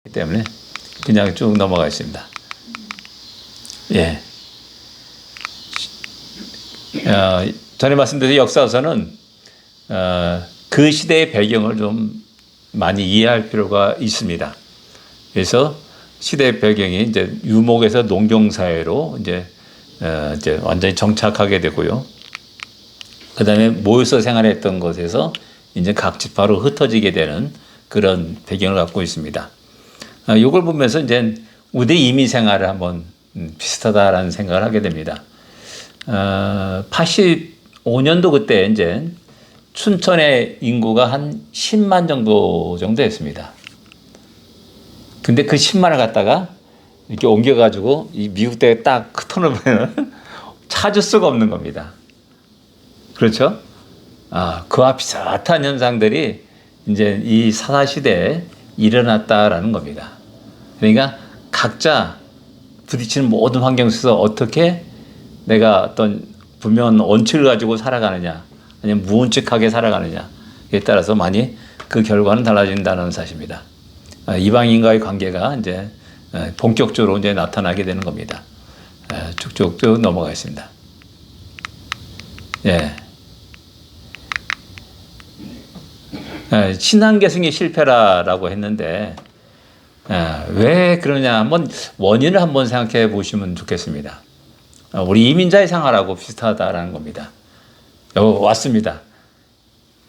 때문에 그냥 쭉 넘어가겠습니다. 예. 전에 말씀드린 역사서는 그 시대의 배경을 좀 많이 이해할 필요가 있습니다. 그래서 시대의 배경이 이제 유목에서 농경사회로 이제 완전히 정착하게 되고요. 그 다음에 모여서 생활했던 곳에서 이제 각 지파로 흩어지게 되는 그런 배경을 갖고 있습니다. 이걸 보면서 이제 우리 이민 생활을 한번 비슷하다라는 생각을 하게 됩니다. 85년도 그때 이제 춘천의 인구가 한 10만 정도 했습니다. 근데 그 10만을 갖다가 이렇게 옮겨가지고 이 미국 대에 딱 흩어놓으면 찾을 수가 없는 겁니다. 그렇죠? 그와 비슷한 현상들이 이제 이 사사시대에 일어났다라는 겁니다. 그러니까 각자 부딪히는 모든 환경 속에서 어떻게 내가 어떤 분명한 원칙을 가지고 살아가느냐, 아니면 무원칙하게 살아가느냐에 따라서 많이 그 결과는 달라진다는 사실입니다. 이방인과의 관계가 이제 본격적으로 이제 나타나게 되는 겁니다. 쭉쭉 넘어가겠습니다. 예. 신앙 계승의 실패라고 했는데 왜 그러냐 한번 원인을 한번 생각해 보시면 좋겠습니다. 우리 이민자의 생활하고 비슷하다라는 겁니다. 왔습니다.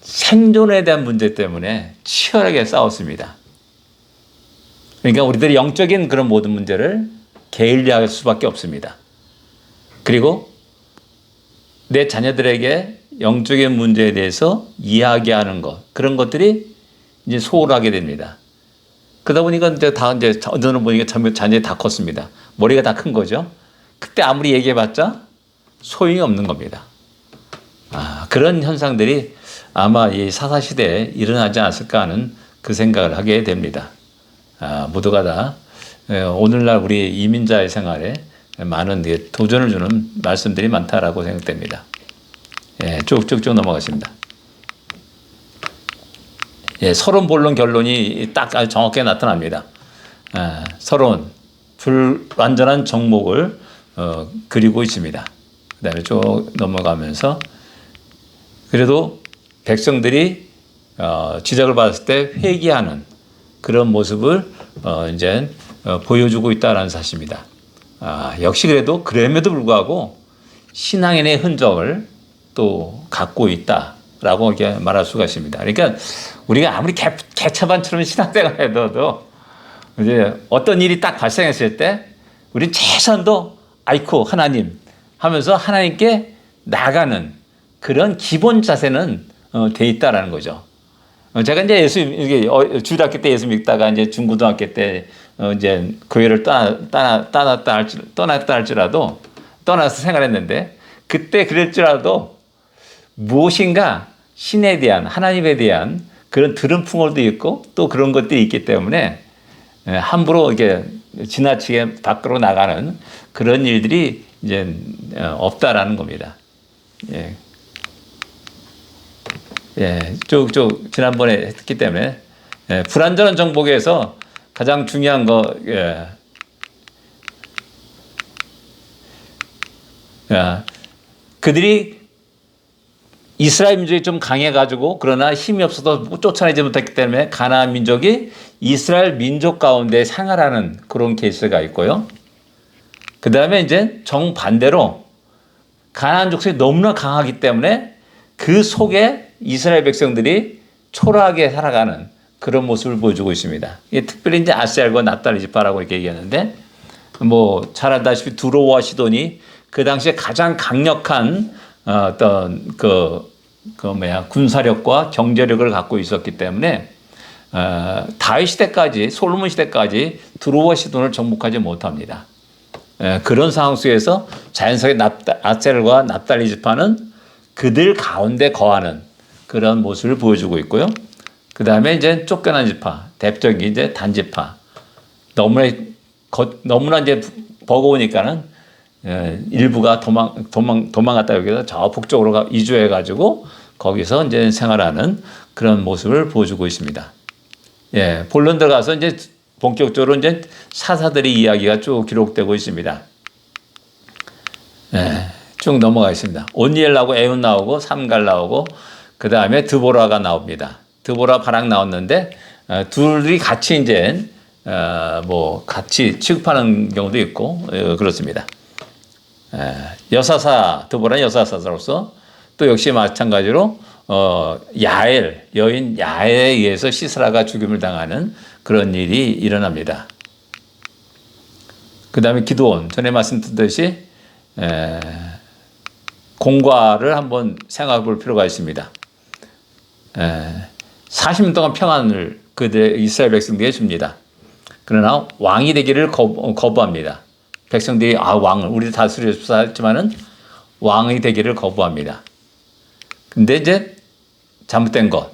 생존에 대한 문제 때문에 치열하게 싸웠습니다. 그러니까 우리들이 영적인 그런 모든 문제를 게을리할 수밖에 없습니다. 그리고 내 자녀들에게 영적인 문제에 대해서 이야기하는 것, 그런 것들이 이제 소홀하게 됩니다. 그러다 보니까 이제 어느 보니까 자녀들이 다 컸습니다. 머리가 다 큰 거죠. 그때 아무리 얘기해봤자 소용이 없는 겁니다. 그런 현상들이 아마 이 사사시대에 일어나지 않았을까 하는 그 생각을 하게 됩니다. 모두가 다 오늘날 우리 이민자의 생활에 많은 도전을 주는 말씀들이 많다라고 생각됩니다. 쭉쭉쭉 넘어가겠습니다. 서론, 본론, 결론이 딱 정확하게 나타납니다. 서론, 불완전한 정목을 그리고 있습니다. 그 다음에 쭉 넘어가면서 그래도 백성들이 지적을 받았을 때 회개하는 그런 모습을 이제 보여주고 있다는 사실입니다. 역시 그럼에도 불구하고 신앙인의 흔적을 또 갖고 있다라고 이렇게 말할 수가 있습니다. 그러니까 우리가 아무리 개차반처럼 신앙생활을 해도 이제 어떤 일이 딱 발생했을 때 우리는 최선도 아이쿠 하나님 하면서 하나님께 나가는 그런 기본 자세는 돼 있다라는 거죠. 제가 이제 주일학교 때 예수 믿다가 이제 중고등학교 때 이제 교회를 떠났다 할지라도 떠나서 생활했는데 그때 그랬지라도 무엇인가 신에 대한 하나님에 대한 그런 들은 풍월도 있고 또 그런 것들이 있기 때문에 함부로 이렇게 지나치게 밖으로 나가는 그런 일들이 이제 없다라는 겁니다. 쭉쭉 지난번에 했기 때문에 불완전한 정복에서 가장 중요한 거 그들이 이스라엘 민족이 좀 강해가지고 그러나 힘이 없어서 쫓아내지 못했기 때문에 가나안 민족이 이스라엘 민족 가운데 생활하는 그런 케이스가 있고요. 그 다음에 이제 정반대로 가나안 족속이 너무나 강하기 때문에 그 속에 이스라엘 백성들이 초라하게 살아가는 그런 모습을 보여주고 있습니다. 특별히 이제 아셀과 납달리 지파라고 이렇게 얘기하는데 잘 알다시피 두로와 시돈이 그 당시에 가장 강력한 어떤 군사력과 경제력을 갖고 있었기 때문에 다윗 시대까지 솔로몬 시대까지 두로와 시돈을 정복하지 못합니다. 그런 상황 속에서 자연스럽게 아셀과 납달리 지파는 그들 가운데 거하는 그런 모습을 보여주고 있고요. 그 다음에 이제 쫓겨난 지파, 대표적인 이제 단지파. 너무나 이제 버거우니까는 일부가 도망갔다 여기서 저 북쪽으로 이주해가지고 거기서 이제 생활하는 그런 모습을 보여주고 있습니다. 본론 들어가서 이제 본격적으로 이제 사사들의 이야기가 쭉 기록되고 있습니다. 네, 쭉 넘어가겠습니다. 온니엘 나오고 에운 나오고 삼갈 나오고 그 다음에 드보라가 나옵니다. 드보라 바락 나왔는데 둘이 같이 이제 뭐 같이 취급하는 경우도 있고 그렇습니다. 여사사 드보라 여사사로서 또 역시 마찬가지로 야엘 여인 야엘에 의해서 시스라가 죽임을 당하는 그런 일이 일어납니다. 그 다음에 기드온 전에 말씀드렸듯이 공과를 한번 생각해 볼 필요가 있습니다. 40년 동안 평안을 그들 이스라엘 백성들에게 줍니다. 그러나 왕이 되기를 거부합니다. 백성들이 왕을 우리 다스려 주사 했지만은 왕이 되기를 거부합니다. 근데 이제 잘못된 것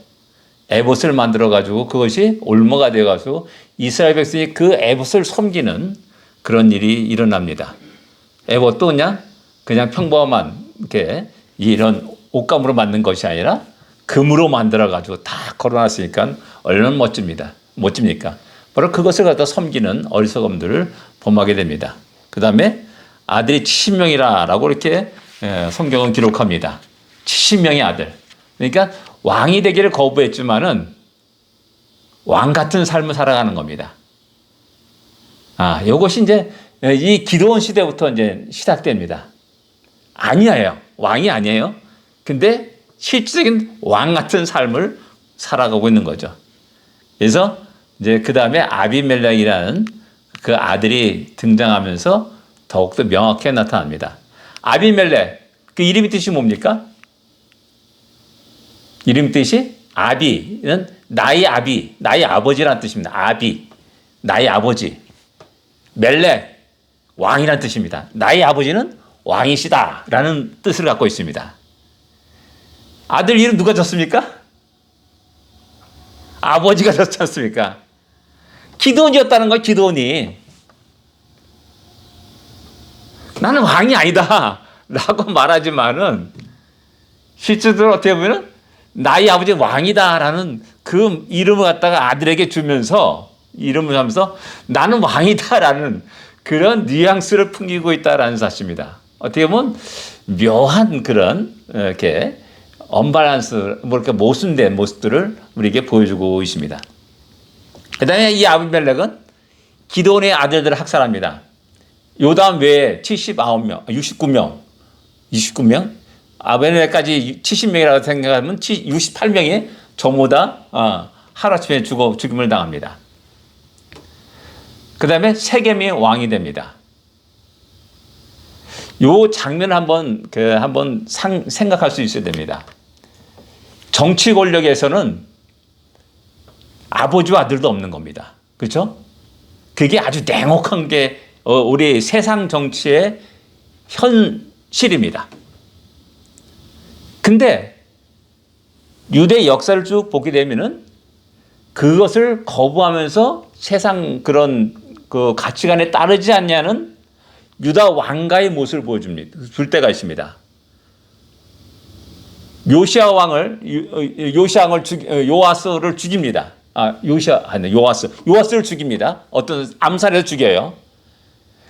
에봇을 만들어 가지고 그것이 올무가 되어 가지고 이스라엘 백성이 그 에봇을 섬기는 그런 일이 일어납니다. 에봇도 그냥 평범한 이렇게 이런 옷감으로 만든 것이 아니라 금으로 만들어 가지고 다 걸어놨으니까 얼마나 멋집니까? 바로 그것을 갖다 섬기는 어리석음들을 범하게 됩니다. 그 다음에 아들이 70명이라고 이렇게 성경은 기록합니다. 70명의 아들. 그러니까 왕이 되기를 거부했지만은 왕 같은 삶을 살아가는 겁니다. 이것이 이제 이 기드온 시대부터 이제 시작됩니다. 아니에요. 왕이 아니에요. 근데 실질적인 왕 같은 삶을 살아가고 있는 거죠. 그래서 이제 그 다음에 아비멜렉이라는 그 아들이 등장하면서 더욱더 명확하게 나타납니다. 아비멜렉, 그 이름의 뜻이 뭡니까? 이름 뜻이 아비는 나의 아비, 나의 아버지라는 뜻입니다. 아비, 나의 아버지. 멜렉, 왕이라는 뜻입니다. 나의 아버지는 왕이시다라는 뜻을 갖고 있습니다. 아들 이름 누가 줬습니까? 아버지가 줬지 않습니까? 기드온이었다는 거예요. 기드온이. 나는 왕이 아니다 라고 말하지만은 실제로 어떻게 보면 나의 아버지 왕이다라는 그 이름을 갖다가 아들에게 주면서 이름을 하면서 나는 왕이다라는 그런 뉘앙스를 풍기고 있다라는 사실입니다. 어떻게 보면 묘한 그런 이렇게 언밸런스, 이렇게 모순된 모습들을 우리에게 보여주고 있습니다. 그 다음에 이 아비멜렉은 기드온의 아들들을 학살합니다. 요담 외에 79명, 69명, 아비멜렉까지 70명이라고 생각하면 68명이 전부 다 하루아침에 죽임을 당합니다. 그 다음에 세겜이 왕이 됩니다. 요 장면을 한번 생각할 수 있어야 됩니다. 정치 권력에서는 아버지와 아들도 없는 겁니다. 그렇죠? 그게 아주 냉혹한 게 우리 세상 정치의 현실입니다. 근데 유대 역사를 쭉 보게 되면은 그것을 거부하면서 세상 그런 그 가치관에 따르지 않냐는 유다 왕가의 모습을 줄 때가 있습니다. 요아스를 죽입니다. 요아스를 죽입니다. 어떤 암살해서 죽여요.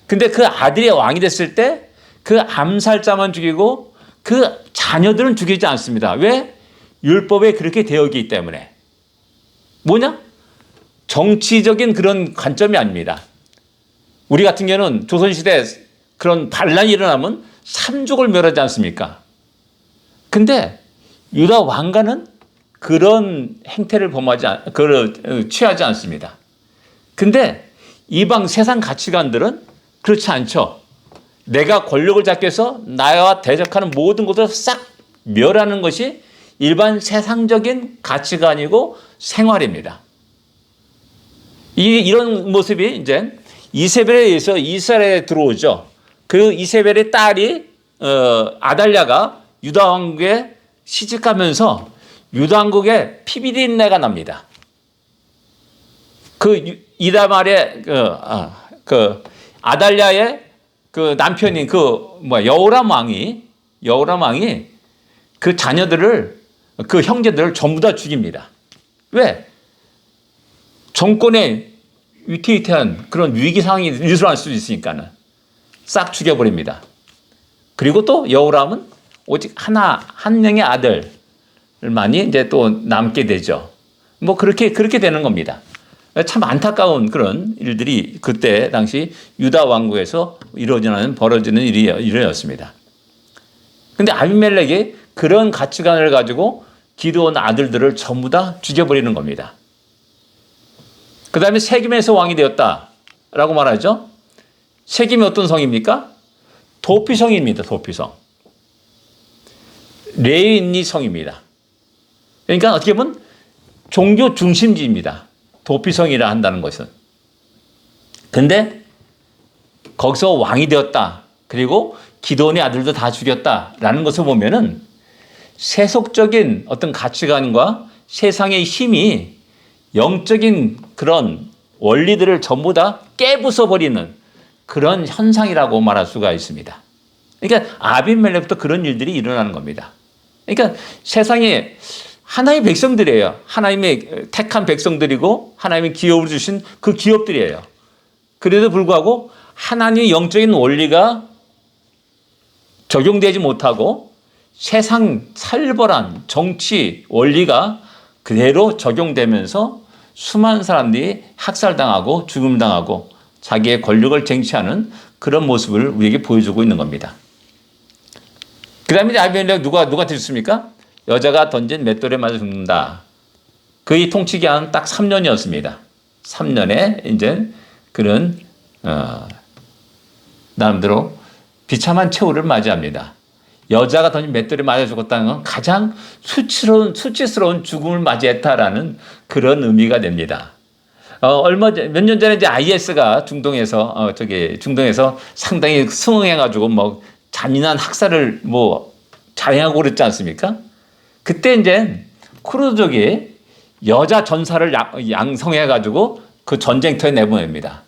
근데 그 아들이 왕이 됐을 때 그 암살자만 죽이고 그 자녀들은 죽이지 않습니다. 왜? 율법에 그렇게 되어 있기 때문에. 뭐냐? 정치적인 그런 관점이 아닙니다. 우리 같은 경우는 조선시대 그런 반란이 일어나면 삼족을 멸하지 않습니까? 근데 유다 왕가는 그런 행태를 취하지 않습니다. 근데 이방 세상 가치관들은 그렇지 않죠. 내가 권력을 잡기 위해서 나와 대적하는 모든 것을 싹 멸하는 것이 일반 세상적인 가치관이고 생활입니다. 이런 모습이 이제 이세벨에 의해서 이스라엘에 들어오죠. 그 이세벨의 딸이 아달랴가 유다 왕국에 시집가면서 유다 왕국에 피비린내가 납니다. 그 이다말의 아달랴의 그 남편인 여호람 왕이 그 자녀들을 그 형제들을 전부 다 죽입니다. 왜? 정권의 위태위태한 그런 위기 상황이 일어날 수도 있으니까는 싹 죽여버립니다. 그리고 또 여호람은 오직 한 명의 아들만이 이제 또 남게 되죠. 뭐 그렇게 되는 겁니다. 참 안타까운 그런 일들이 그때 당시 유다 왕국에서 벌어지는 일이었습니다. 근데 아비멜렉이 그런 가치관을 가지고 기드온 아들들을 전부 다 죽여버리는 겁니다. 그 다음에 세겜에서 왕이 되었다라고 말하죠. 세겜이 어떤 성입니까? 도피성입니다. 도피성. 레인이 성입니다. 그러니까 어떻게 보면 종교 중심지입니다. 도피성이라 한다는 것은. 근데 거기서 왕이 되었다. 그리고 기드온의 아들도 다 죽였다라는 것을 보면은 세속적인 어떤 가치관과 세상의 힘이 영적인 그런 원리들을 전부 다 깨부숴버리는 그런 현상이라고 말할 수가 있습니다. 그러니까 아비멜렉부터 그런 일들이 일어나는 겁니다. 그러니까 세상에 하나님의 백성들이에요. 하나님의 택한 백성들이고 하나님의 기업을 주신 그 기업들이에요. 그래도 불구하고 하나님의 영적인 원리가 적용되지 못하고 세상 살벌한 정치 원리가 그대로 적용되면서 수많은 사람들이 학살당하고 죽음당하고 자기의 권력을 쟁취하는 그런 모습을 우리에게 보여주고 있는 겁니다. 그 다음에 아비멜렉 누가 들었습니까? 여자가 던진 맷돌에 맞아 죽는다. 그의 통치 기간은 딱 3년이었습니다. 3년에 이제 그런 나름대로 비참한 최후를 맞이합니다. 여자가 던진 맷돌에 맞아 죽었다는 건 가장 수치스러운 죽음을 맞이했다라는 그런 의미가 됩니다. 몇 년 전에 이제 IS가 중동에서 상당히 승응해가지고 뭐 잔인한 학살을 뭐 자행하고 그랬지 않습니까? 그때 이제 쿠르드족이 여자 전사를 양성해가지고 그 전쟁터에 내보냅니다.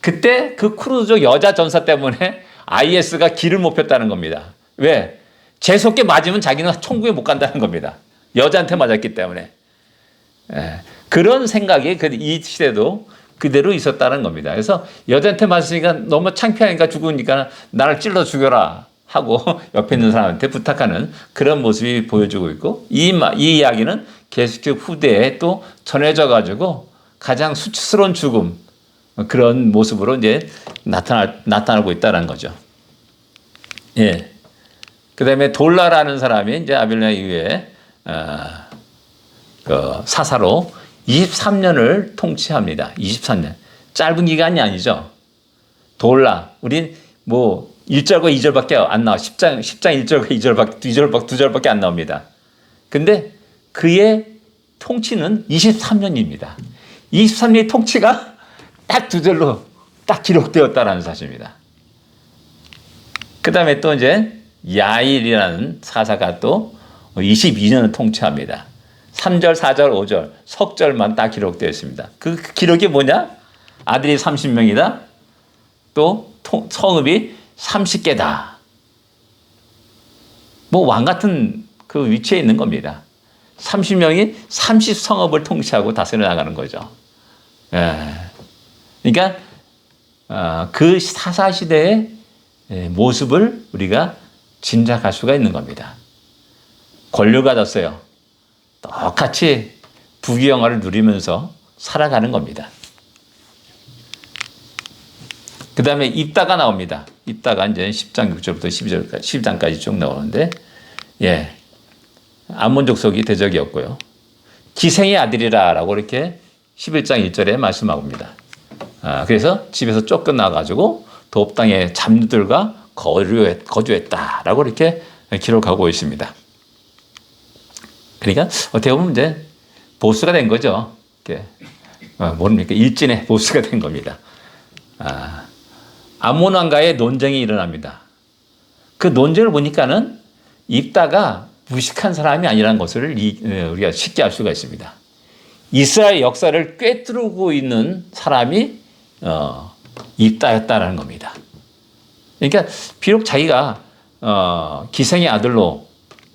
그때 그 쿠르드족 여자 전사 때문에 IS가 길을 못 폈다는 겁니다. 왜? 재수없게 맞으면 자기는 천국에 못 간다는 겁니다. 여자한테 맞았기 때문에. 그런 생각이 이 시대도 그대로 있었다는 겁니다. 그래서 여자한테 맞으니까 너무 창피하니까 죽으니까 나를 찔러 죽여라 하고 옆에 있는 사람한테 부탁하는 그런 모습이 보여주고 있고 이 이야기는 계속 후대에 또 전해져 가지고 가장 수치스러운 죽음 그런 모습으로 이제 나타나고 있다는 거죠. 예. 그 다음에 돌라라는 사람이 이제 아빌레 이후에 사사로 23년을 통치합니다. 23년. 짧은 기간이 아니죠. 돌라. 우린 뭐 1절과 2절밖에 안 나와. 10장 1절과 2절밖에 안 나옵니다. 근데 그의 통치는 23년입니다. 23년의 통치가 딱 2절로 딱 기록되었다라는 사실입니다. 그 다음에 또 이제 야일이라는 사사가 또 22년을 통치합니다. 3절, 4절, 5절, 석절만 딱 기록되어 있습니다. 그 기록이 뭐냐? 아들이 30명이다. 또 성읍이 30개다. 뭐 왕 같은 그 위치에 있는 겁니다. 30명이 30성읍을 통치하고 다스려 나가는 거죠. 그러니까 그 사사시대의 모습을 우리가 짐작할 수가 있는 겁니다. 권력을 가졌어요. 똑같이 부귀영화를 누리면서 살아가는 겁니다. 그 다음에 입다가 나옵니다. 입다가 이제 10장 6절부터 12장까지 쭉 나오는데, 암몬 족속이 대적이었고요. 기생의 아들이라고 이렇게 11장 1절에 말씀합니다. 그래서 집에서 쫓겨나가지고 도읍 땅의 잡류들과 거주했다라고 이렇게 기록하고 있습니다. 그러니까 어떻게 보면 이제 보스가 된 거죠. 모릅니까? 일진의 보스가 된 겁니다. 암몬 왕과의 논쟁이 일어납니다. 그 논쟁을 보니까는 입다가 무식한 사람이 아니라는 것을 우리가 쉽게 알 수가 있습니다. 이스라엘 역사를 꿰뚫고 있는 사람이 입다였다라는 겁니다. 그러니까 비록 자기가 기생의 아들로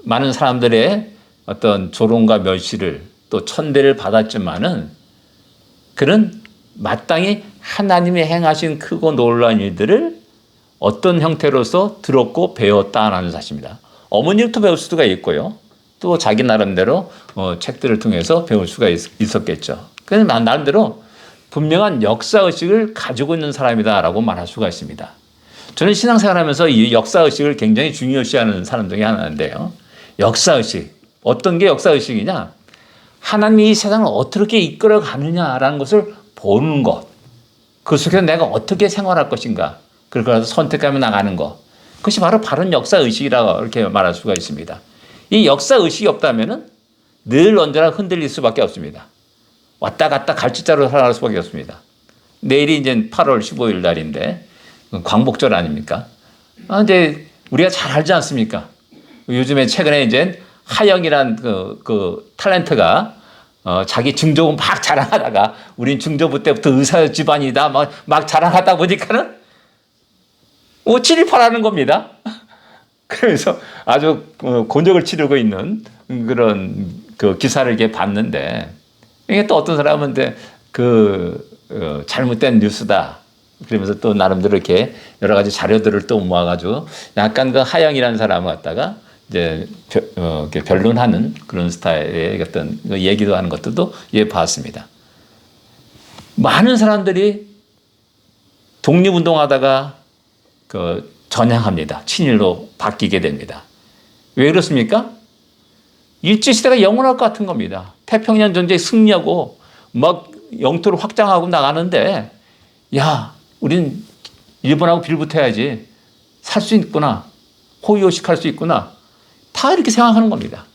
많은 사람들의 어떤 조롱과 멸시를 또 천대를 받았지만은 그는 마땅히 하나님이 행하신 크고 놀라운 일들을 어떤 형태로서 들었고 배웠다라는 사실입니다. 어머니부터 배울 수가 있고요. 또 자기 나름대로 책들을 통해서 배울 수가 있었겠죠. 그래서 나름대로 분명한 역사의식을 가지고 있는 사람이다라고 말할 수가 있습니다. 저는 신앙생활하면서 이 역사의식을 굉장히 중요시하는 사람 중에 하나인데요. 역사의식. 어떤 게 역사의식이냐? 하나님이 이 세상을 어떻게 이끌어 가느냐라는 것을 보는 것. 그 속에서 내가 어떻게 생활할 것인가. 그걸 선택하며 나가는 것. 그것이 바로 바른 역사의식이라고 이렇게 말할 수가 있습니다. 이 역사의식이 없다면 늘 언제나 흔들릴 수밖에 없습니다. 왔다 갔다 갈치자로 살아갈 수밖에 없습니다. 내일이 이제 8월 15일 날인데 광복절 아닙니까? 이제 우리가 잘 알지 않습니까? 요즘에 최근에 이제 하영이란 그 탤런트가 자기 중저부 막 자랑하다가 우린 중저부 때부터 의사 집안이다 막 자랑하다 보니까는 7.18하는 겁니다. 그래서 아주 곤욕을 치르고 있는 그런 그 기사를 이렇게 봤는데 이게 또 어떤 사람은 잘못된 뉴스다. 그러면서 또 나름대로 이렇게 여러 가지 자료들을 또 모아가지고 약간 그 하영이라는 사람을 갖다가 이제 변론하는 그런 스타일의 어떤 얘기도 하는 것들도 봤습니다. 많은 사람들이 독립운동하다가 전향합니다. 친일로 바뀌게 됩니다. 왜 그렇습니까? 일제시대가 영원할 것 같은 겁니다. 태평양 전쟁에 승리하고 막 영토를 확장하고 나가는데 야, 우린 일본하고 빌붙어야지. 살 수 있구나. 호의호식할 수 있구나. 다 이렇게 생각하는 겁니다.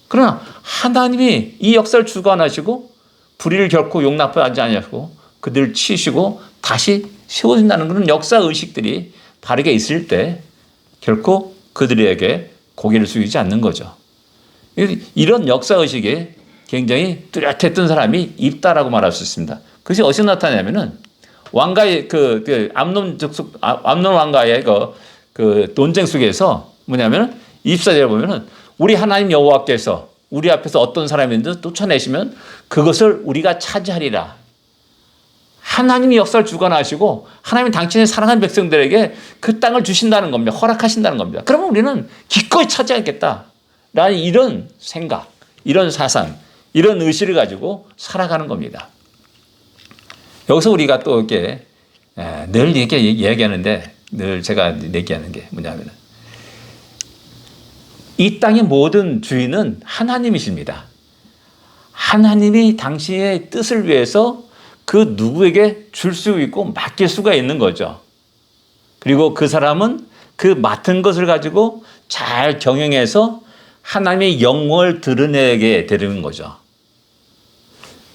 그러나 하나님이 이 역사를 주관하시고 불의를 결코 용납하지 않으시고 그들을 치시고 다시 세워진다는 그런 역사의식들이 바르게 있을 때 결코 그들에게 고개를 숙이지 않는 거죠. 이런 역사의식에 굉장히 뚜렷했던 사람이 있다라고 말할 수 있습니다. 그것이 어디서 나타나냐면은 왕가의 암논 왕가의 그 논쟁 속에서 뭐냐면 24절에 보면은 우리 하나님 여호와께서 우리 앞에서 어떤 사람인지 쫓아내시면 그것을 우리가 차지하리라. 하나님이 역사를 주관하시고 하나님이 당신의 사랑하는 백성들에게 그 땅을 주신다는 겁니다. 허락하신다는 겁니다. 그러면 우리는 기꺼이 차지하겠다. 라는 이런 생각, 이런 사상, 이런 의식을 가지고 살아가는 겁니다. 여기서 우리가 또 이렇게 늘 이렇게 얘기하는데 늘 제가 얘기하는 게 뭐냐면 이 땅의 모든 주인은 하나님이십니다. 하나님이 당신의 뜻을 위해서 그 누구에게 줄 수 있고 맡길 수가 있는 거죠. 그리고 그 사람은 그 맡은 것을 가지고 잘 경영해서 하나님의 영광을 드러내게 되는 거죠.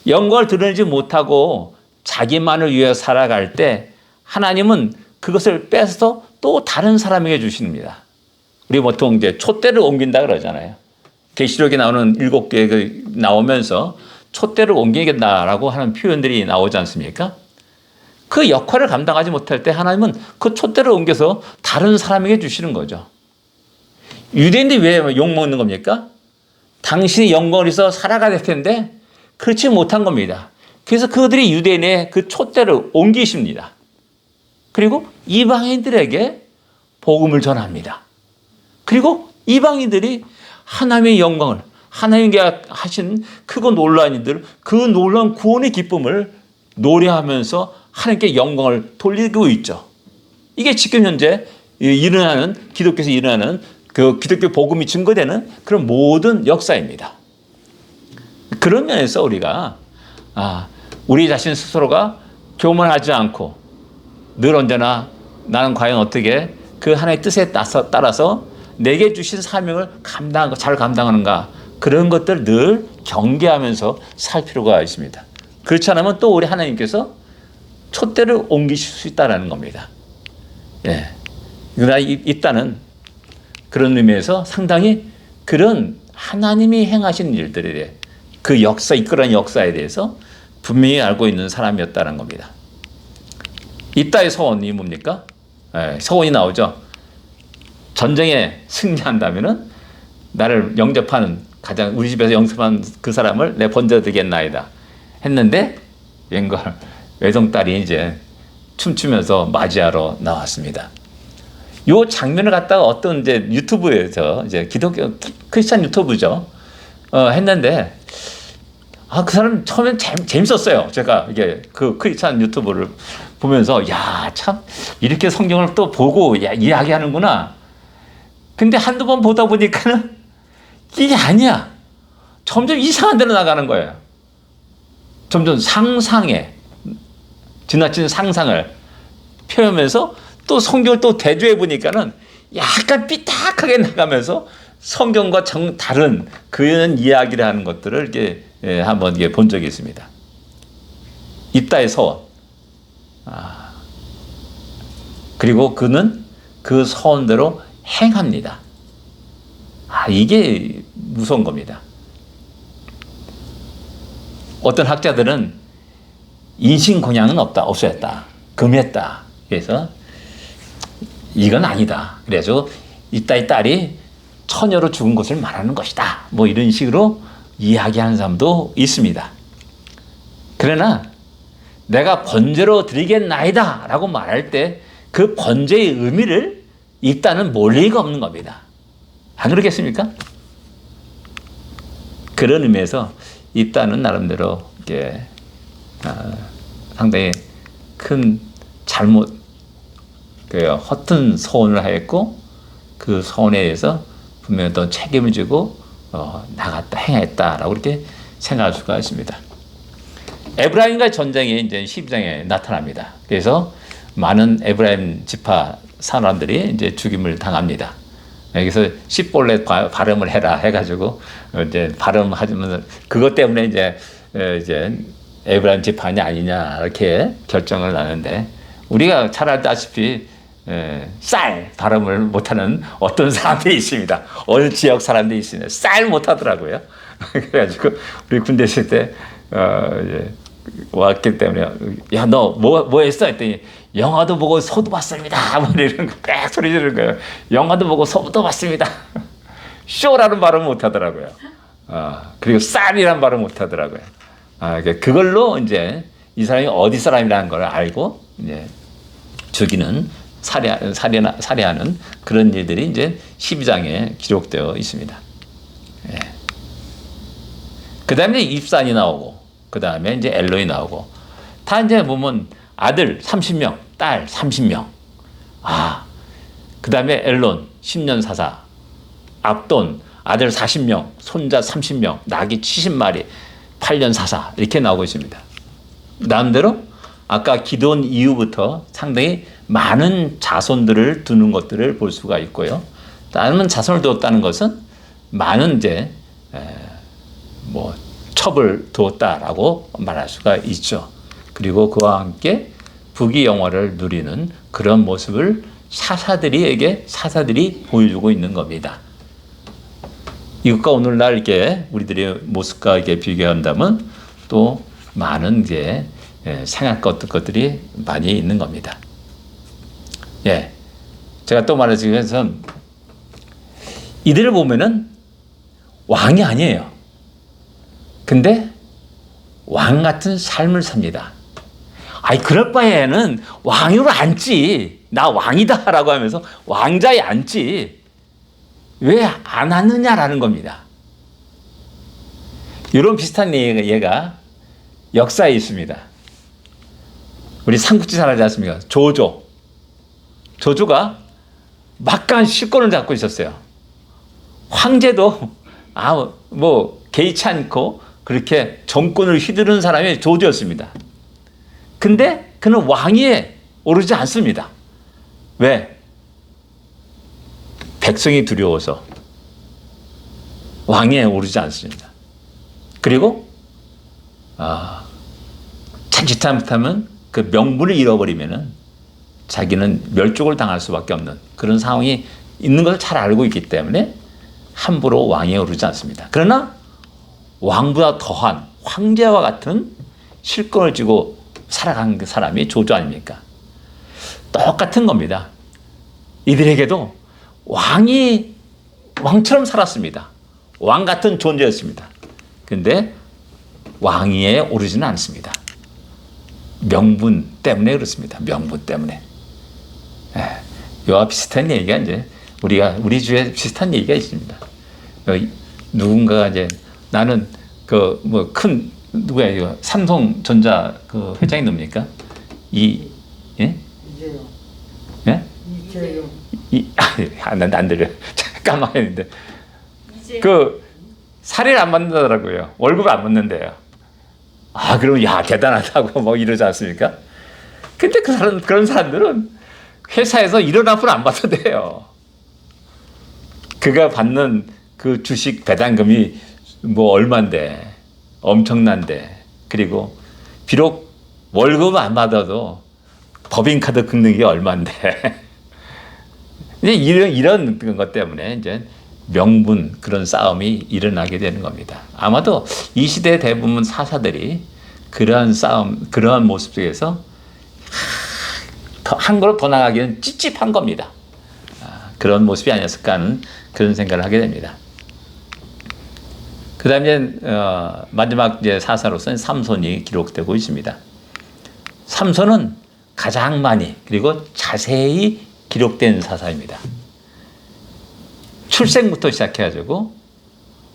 영광을 드러내지 못하고 자기만을 위해 살아갈 때 하나님은 그것을 뺏어서 또 다른 사람에게 주십니다. 우리 보통 이제 촛대를 옮긴다 그러잖아요. 계시록에 나오는 7개 나오면서 촛대를 옮기겠다라고 하는 표현들이 나오지 않습니까? 그 역할을 감당하지 못할 때 하나님은 그 촛대를 옮겨서 다른 사람에게 주시는 거죠. 유대인들이 왜 욕먹는 겁니까? 당신이 영광을 위해서 살아가야 될 텐데 그렇지 못한 겁니다. 그래서 그들이 유대인의 그 촛대를 옮기십니다. 그리고 이방인들에게 복음을 전합니다. 그리고 이방인들이 하나님의 영광을 하나님께 하신 크고 놀라운 일들, 그 놀라운 구원의 기쁨을 노래하면서 하나님께 영광을 돌리고 있죠. 이게 지금 현재 일어나는 기독교에서 일어나는 그 기독교 복음이 증거되는 그런 모든 역사입니다. 그런 면에서 우리가 우리 자신 스스로가 교만하지 않고 늘 언제나 나는 과연 어떻게 그 하나님의 뜻에 따라서 내게 주신 사명을 잘 감당하는가, 그런 것들 늘 경계하면서 살 필요가 있습니다. 그렇지 않으면 또 우리 하나님께서 촛대를 옮기실 수 있다는 겁니다. 예. 그러나 있다는 그런 의미에서 상당히 그런 하나님이 행하신 일들에 그 역사, 이끌어낸 역사에 대해서 분명히 알고 있는 사람이었다는 겁니다. 이따의 서원이 뭡니까? 예, 서원이 나오죠. 전쟁에 승리한다면은 나를 영접하는 가장 우리 집에서 영접한 그 사람을 내 번져드리겠나이다 했는데 웬걸 외동딸이 이제 춤추면서 맞이하러 나왔습니다. 요 장면을 갖다가 어떤 이제 유튜브에서 이제 기독교 크리스찬 유튜브죠. 했는데 그 사람 처음엔 재밌었어요. 제가 이게 그 크리스찬 유튜브를 보면서 야, 참 이렇게 성경을 또 보고 이야기하는구나. 근데 한두 번 보다 보니까는 이게 아니야. 점점 이상한 데로 나가는 거예요. 점점 상상에 지나친 상상을 표현하면서 또 성경을 또 대조해 보니까는 약간 삐딱하게 나가면서 성경과 다른 그런 이야기를 하는 것들을 이렇게 한번 본 적이 있습니다. 입다의 서원. 그리고 그는 그 서원대로 행합니다. 이게 무서운 겁니다. 어떤 학자들은 인신공양은 없어졌다. 금했다. 그래서 이건 아니다. 그래서 이따의 딸이 처녀로 죽은 것을 말하는 것이다. 뭐 이런 식으로 이야기하는 사람도 있습니다. 그러나 내가 번제로 드리겠나이다 라고 말할 때 그 번제의 의미를 입다는 모를 리가 없는 겁니다. 안 그렇겠습니까? 그런 의미에서 입다는 나름대로 이게 상당히 큰 잘못, 허튼 서원을 하였고 그 서원에 대해서 분명히 또 책임을 지고 나갔다, 행했다라고 이렇게 생각할 수가 있습니다. 에브라임과의 전쟁이 이제 12장에 나타납니다. 그래서 많은 에브라임 지파 사람들이 이제 죽임을 당합니다. 여기서 십볼렛 발음을 해라 해가지고 이제 발음하면 그것 때문에 이제 에브라임 지파냐 아니냐 이렇게 결정을 나는데 우리가 잘 알다시피 쌀 발음을 못하는 어떤 사람들이 있습니다. 어느 지역 사람들이 있습니다. 쌀 못하더라고요. 그래가지고 우리 군대 있을 때 왔기 때문에 야 너 뭐 했어 했더니 영화도 보고 소도 봤습니다. 뭐 이런 거 빽 소리 지르는 거예요. 영화도 보고 소도 봤습니다. 쇼라는 발음 못하더라고요. 그리고 쌀이라는 발음 못하더라고요. 그걸로 이제 이 사람이 어디 사람이라는 걸 알고 이제 죽이는 살해하는 그런 일들이 이제 12장에 기록되어 있습니다. 예. 그 다음에 입산이 나오고, 그 다음에 이제 엘론이 나오고, 다 이제 보면 아들 30명, 딸 30명. 그 다음에 엘론 10년 사사, 압돈 아들 40명, 손자 30명, 낙이 70마리, 8년 사사 이렇게 나오고 있습니다. 나름대로 아까 기도원 이후부터 상당히 많은 자손들을 두는 것들을 볼 수가 있고요. 다른 자손을 두었다는 것은 많은 이제 첩을 두었다라고 말할 수가 있죠. 그리고 그와 함께 부귀 영화를 누리는 그런 모습을 사사들이 보여주고 있는 겁니다. 이것과 오늘날 이렇게 우리들의 모습과 이렇게 비교한다면 또 많은 이제 생활 것들이 많이 있는 겁니다. 예, 제가 또 말하기 위해서 이들을 보면은 왕이 아니에요. 근데 왕 같은 삶을 삽니다. 그럴 바에는 왕으로 앉지. 나 왕이다라고 하면서 왕자에 앉지. 왜 안 앉느냐라는 겁니다. 이런 비슷한 예가 역사에 있습니다. 우리 삼국지 잘 알지 않습니까? 조조가 막강한 실권을 잡고 있었어요. 황제도 개의치 않고 그렇게 정권을 휘두르는 사람이 조조였습니다. 근데 그는 왕위에 오르지 않습니다. 왜? 백성이 두려워서 왕위에 오르지 않습니다. 그리고 잘못하면 그 명분을 잃어버리면은 자기는 멸족을 당할 수밖에 없는 그런 상황이 있는 것을 잘 알고 있기 때문에 함부로 왕위에 오르지 않습니다. 그러나 왕보다 더한 황제와 같은 실권을 쥐고 살아간 그 사람이 조조 아닙니까? 똑같은 겁니다. 이들에게도 왕처럼 살았습니다. 왕 같은 존재였습니다. 근데 왕위에 오르지는 않습니다. 명분 때문에 그렇습니다. 명분 때문에. 이와 비슷한 얘기가 이제 우리 주에 비슷한 얘기가 있습니다. 누군가가 이제 나는 그 뭐 큰 누구야 이거 삼성전자 그 회장이 뭡니까? 예? 이제요. 예? 이제요. 안 들려. 까먹었는데 그 사례를 안 받는다더라고요. 월급을 안 받는데요. 그럼 야 대단하다고 뭐 이러지 않습니까? 근데 그런 사람들은 회사에서 일어나면 안 받아대요. 그가 받는 그 주식 배당금이 뭐 얼만데 엄청난데, 그리고 비록 월급을 안 받아도 법인카드 긁는 게 얼만데 이제 이런 것 때문에 이제 명분 그런 싸움이 일어나게 되는 겁니다. 아마도 이 시대 대부분 사사들이 그러한 싸움, 그러한 모습 속에서 한 걸음 더 나가기는 찝찝한 겁니다. 그런 모습이 아니었을까 하는 그런 생각을 하게 됩니다. 그 다음에 마지막 이제 사사로서는 삼손이 기록되고 있습니다. 삼손은 가장 많이 그리고 자세히 기록된 사사입니다. 출생부터 시작해가지고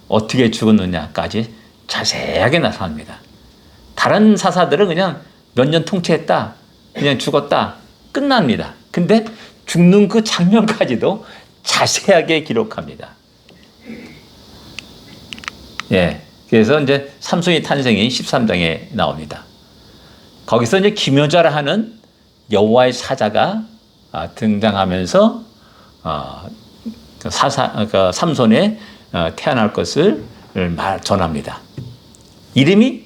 어떻게 죽었느냐까지 자세하게 나타납니다. 다른 사사들은 그냥 몇 년 통치했다, 그냥 죽었다, 끝납니다. 근데 죽는 그 장면까지도 자세하게 기록합니다. 예. 그래서 이제 삼손의 탄생이 13장에 나옵니다. 거기서 이제 기묘자라 하는 여호와의 사자가 등장하면서 삼손에 태어날 것을 전합니다. 이름이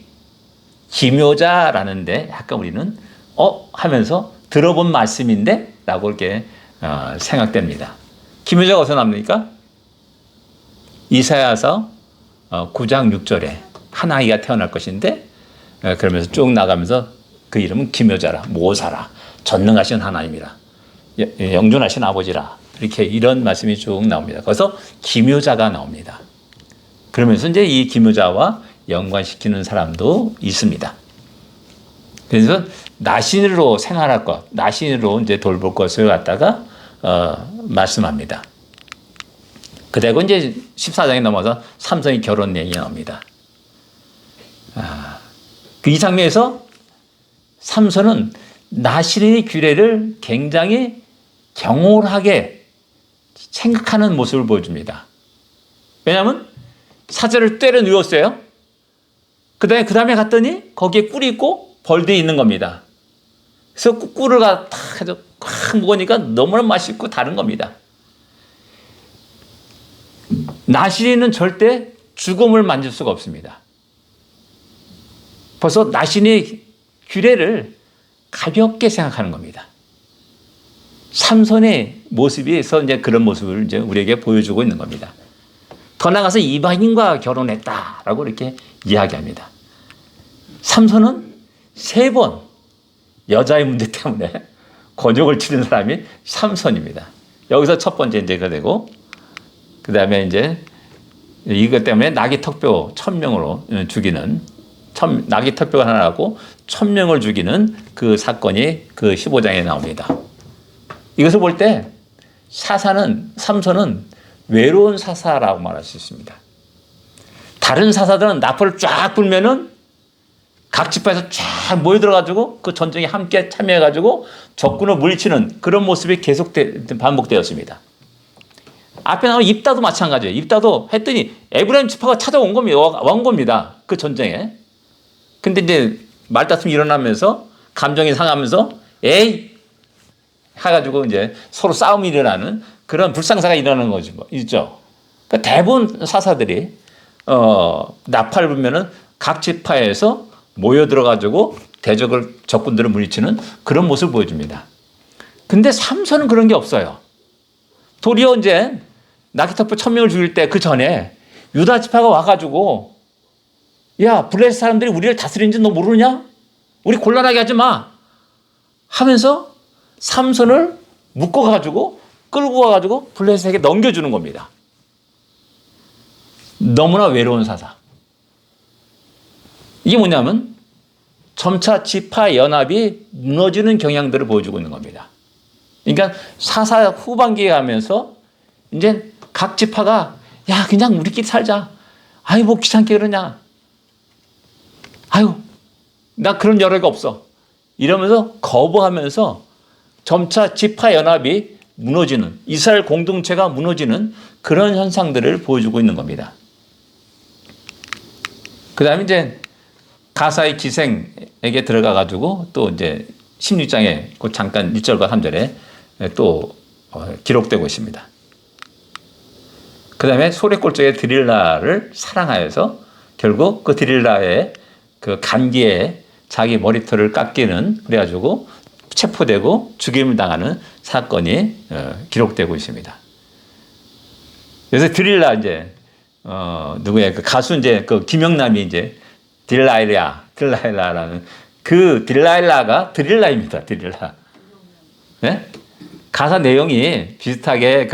기묘자라는데 약간 우리는 하면서 들어본 말씀인데 라고 이렇게 생각됩니다. 기묘자가 어디서 나옵니까? 이사야서 9장 6절에 한 아이가 태어날 것인데, 그러면서 쭉 나가면서 그 이름은 기묘자라, 모사라, 전능하신 하나님이라, 영존하신 아버지라, 이렇게 이런 말씀이 쭉 나옵니다. 거기서 기묘자가 나옵니다. 그러면서 이제 이 기묘자와 연관시키는 사람도 있습니다. 그래서 나신으로 생활할 것, 나신으로 이제 돌볼 것을 갖다가 말씀합니다. 그리고 이제 14장에 넘어서 삼손의 결혼 얘기 나옵니다. 이 장면에서 삼손은 나신의 규례를 굉장히 경홀하게 생각하는 모습을 보여줍니다. 왜냐하면 사자를 때려 누웠어요. 그 다음에 갔더니 거기에 꿀이 있고 벌들이 있는 겁니다. 그래서 꿀을 다 해서 꽉 먹으니까 너무나 맛있고 다른 겁니다. 나신이는 절대 죽음을 만질 수가 없습니다. 벌써 나신의 규례를 가볍게 생각하는 겁니다. 삼손의 모습에서 이제 그런 모습을 이제 우리에게 보여주고 있는 겁니다. 더 나아가서 이방인과 결혼했다라고 이렇게 이야기합니다. 삼손은 3번 여자의 문제 때문에 곤욕을 치른 사람이 삼손입니다. 여기서 첫 번째 이제가 되고, 그 다음에 이제 이것 때문에 나귀 턱뼈 1000명으로 죽이는, 나귀 턱뼈가 하나 나고 1000명을 죽이는 그 사건이 그 15장에 나옵니다. 이것을 볼 때 삼손은 외로운 사사라고 말할 수 있습니다. 다른 사사들은 나팔을 쫙 불면은 각 지파에서 쫙 모여들어가지고 그 전쟁에 함께 참여해가지고 적군을 물리치는 그런 모습이 계속 반복되었습니다. 앞에 나온 입다도 마찬가지예요. 입다도 했더니 에브라임 지파가 찾아온 겁니다. 온 겁니다. 그 전쟁에. 근데 이제 말다툼이 일어나면서 감정이 상하면서 에이 해가지고 이제 서로 싸움이 일어나는 그런 불상사가 일어나는 거죠. 있죠. 그러니까 대부분 사사들이 나팔을 불면은 각 지파에서 모여 들어가지고 적군들을 물리치는 그런 모습을 보여줍니다. 근데 삼손은 그런 게 없어요. 도리어 이제 나귀턱뼈 1000명을 죽일 때 그 전에 유다 지파가 와가지고 야 블레셋 사람들이 우리를 다스리는지 너 모르냐? 우리 곤란하게 하지 마 하면서 삼손을 묶어가지고 끌고 와가지고 블레셋에게 넘겨주는 겁니다. 너무나 외로운 사사. 이게 뭐냐면 점차 지파 연합이 무너지는 경향들을 보여주고 있는 겁니다. 그러니까 사사 후반기에 가면서 이제 각 지파가 야 그냥 우리끼리 살자. 아유 뭐 귀찮게 그러냐. 아유 나 그런 여력이 없어. 이러면서 거부하면서 점차 지파 연합이 무너지는, 이스라엘 공동체가 무너지는 그런 현상들을 보여주고 있는 겁니다. 그 다음에 이제 가사의 기생에게 들어가가지고 또 이제 16장에 그 잠깐 1절과 3절에 또 기록되고 있습니다. 그 다음에 소래골짜기의 드릴라를 사랑하여서 결국 그 드릴라의 그 간기에 자기 머리털을 깎이는, 그래가지고 체포되고 죽임을 당하는 사건이 기록되고 있습니다. 그래서 드릴라 누구야? 그 가수 그 김영남이 딜라일라라는 그 딜라일라가 드릴라입니다. 드릴라. 네? 가사 내용이 비슷하게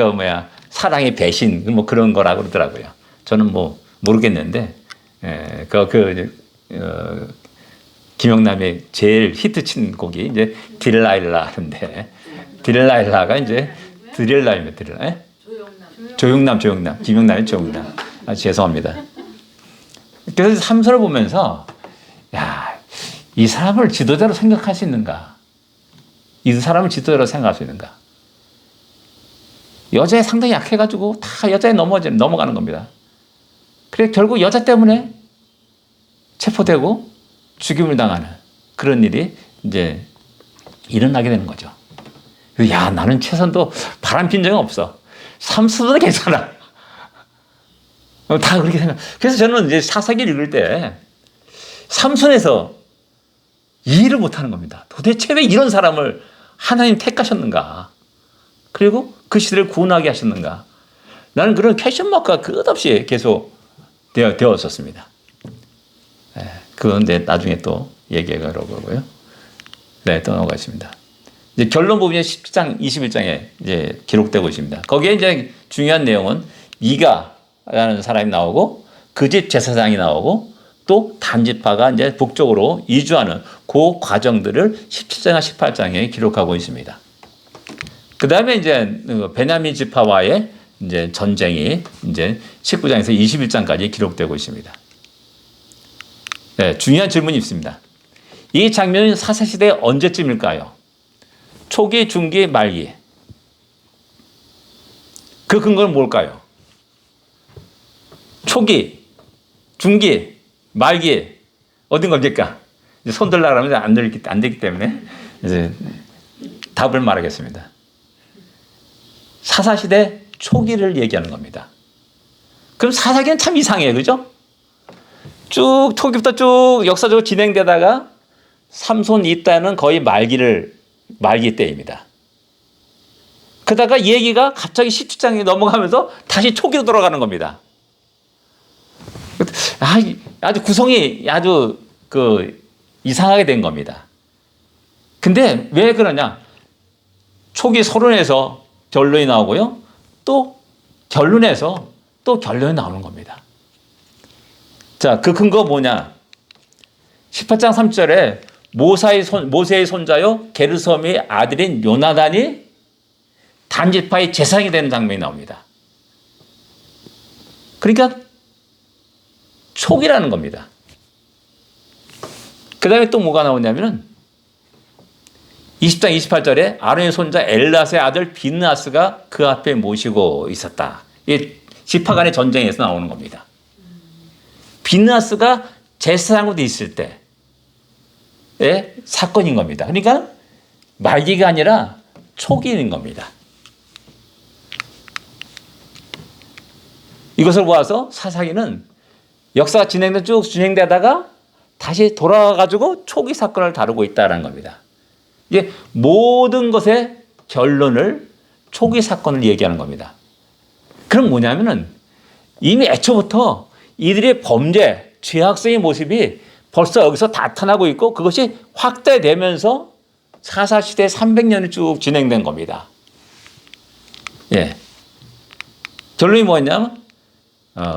사랑의 배신 뭐 그런 거라고 그러더라고요. 저는 뭐 모르겠는데 김영남의 제일 히트친 곡이 이제 딜라일라인데 딜라일라가 이제 드릴라입니다. 드릴라. 예? 조용남. 김영남의 조용남. 죄송합니다. 그래서 삼서를 보면서 이 사람을 지도자로 생각할 수 있는가? 이 사람을 지도자로 생각할 수 있는가? 여자에 상당히 약해가지고 다 여자에 넘어가는 겁니다. 그래 결국 여자 때문에 체포되고 죽임을 당하는 그런 일이 이제 일어나게 되는 거죠. 나는 최선도 바람핀 적은 없어. 삼수도 괜찮아. 다 그렇게 생각. 그래서 저는 이제 사사기를 읽을 때 삼손에서 이해를 못하는 겁니다. 도대체 왜 이런 사람을 하나님 택하셨는가? 그리고 그 시대를 구원하게 하셨는가? 나는 그런 퀘션 마크가 끝없이 계속 되었었습니다. 그건 나중에 또 얘기가 그러고요. 네, 또 넘어가겠습니다. 이제 결론 부분이 10장, 21장에 이제 기록되고 있습니다. 거기에 이제 중요한 내용은 미가라는 사람이 나오고 그 집 제사장이 나오고 또 단지파가 이제 북쪽으로 이주하는 그 과정들을 17장과 18장에 기록하고 있습니다. 그 다음에 이제 베냐민 지파와의 이제 전쟁이 이제 19장에서 21장까지 기록되고 있습니다. 네, 중요한 질문이 있습니다. 이 장면은 사사시대 언제쯤일까요? 초기, 중기, 말기. 그 근거는 뭘까요? 초기, 중기, 말기. 어딘 겁니까? 이제 손 들라 그러면 안 되기 때문에 이제 답을 말하겠습니다. 사사시대 초기를 얘기하는 겁니다. 그럼 사사기는 참 이상해요. 그죠? 쭉 초기부터 쭉 역사적으로 진행되다가 삼손 이때는 거의 말기 때입니다. 그러다가 얘기가 갑자기 17장에 넘어가면서 다시 초기로 돌아가는 겁니다. 아주 구성이 아주 이상하게 된 겁니다. 근데 왜 그러냐? 초기 서론에서 결론이 나오고요. 또 결론에서 또 결론이 나오는 겁니다. 자, 그 근거 뭐냐? 18장 3절에 모세의 손자요 게르솜의 아들인 요나단이 단지파의 제사장이 되는 장면이 나옵니다. 그러니까 촉이라는 겁니다. 그 다음에 또 뭐가 나오냐면은 20장 28절에 아론의 손자 엘라스의 아들 비느하스가 그 앞에 모시고 있었다. 이게 지파 간의 전쟁에서 나오는 겁니다. 비느하스가 제사장으로 돼 있을 때의 사건인 겁니다. 그러니까 말기가 아니라 초기인 겁니다. 이것을 보아서 사사기는 역사가 쭉 진행되다가 다시 돌아와가지고 초기 사건을 다루고 있다는 겁니다. 이게 모든 것의 결론을 초기 사건을 얘기하는 겁니다. 그럼 뭐냐면은 이미 애초부터 이들의 범죄, 죄악성의 모습이 벌써 여기서 나타나고 있고 그것이 확대되면서 사사시대 300년이 쭉 진행된 겁니다. 예. 결론이 뭐냐면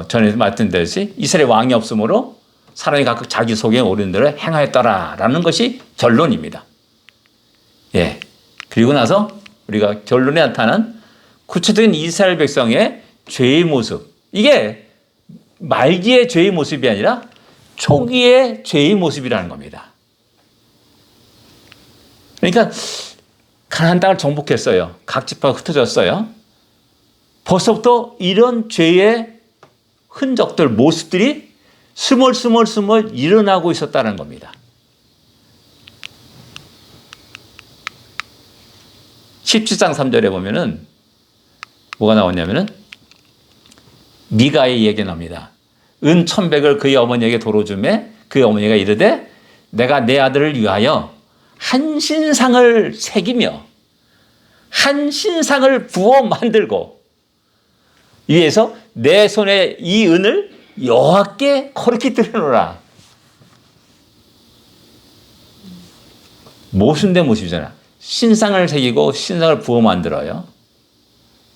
전에 말씀드렸듯이 이스라엘 왕이 없으므로 사람이 각각 자기 속에 오른 대로 행하였더라라는 것이 결론입니다. 예. 그리고 나서 우리가 결론에 나타난 구체적인 이스라엘 백성의 죄의 모습. 이게 말기의 죄의 모습이 아니라 초기의 죄의 모습이라는 겁니다. 그러니까 가나안 땅을 정복했어요. 각 지파가 흩어졌어요. 벌써부터 이런 죄의 흔적들, 모습들이 스멀스멀 일어나고 있었다는 겁니다. 17장 3절에 보면은 뭐가 나오냐면은 미가의 얘기 나옵니다. 은 1,100을 그의 어머니에게 도로 주매 그의 어머니가 이르되 내가 내 아들을 위하여 한 신상을 새기며 한 신상을 부어 만들고 위에서 내 손에 이 은을 여호와께 거룩히 드리노라. 모순된 모습이잖아. 신상을 새기고 신상을 부어 만들어요.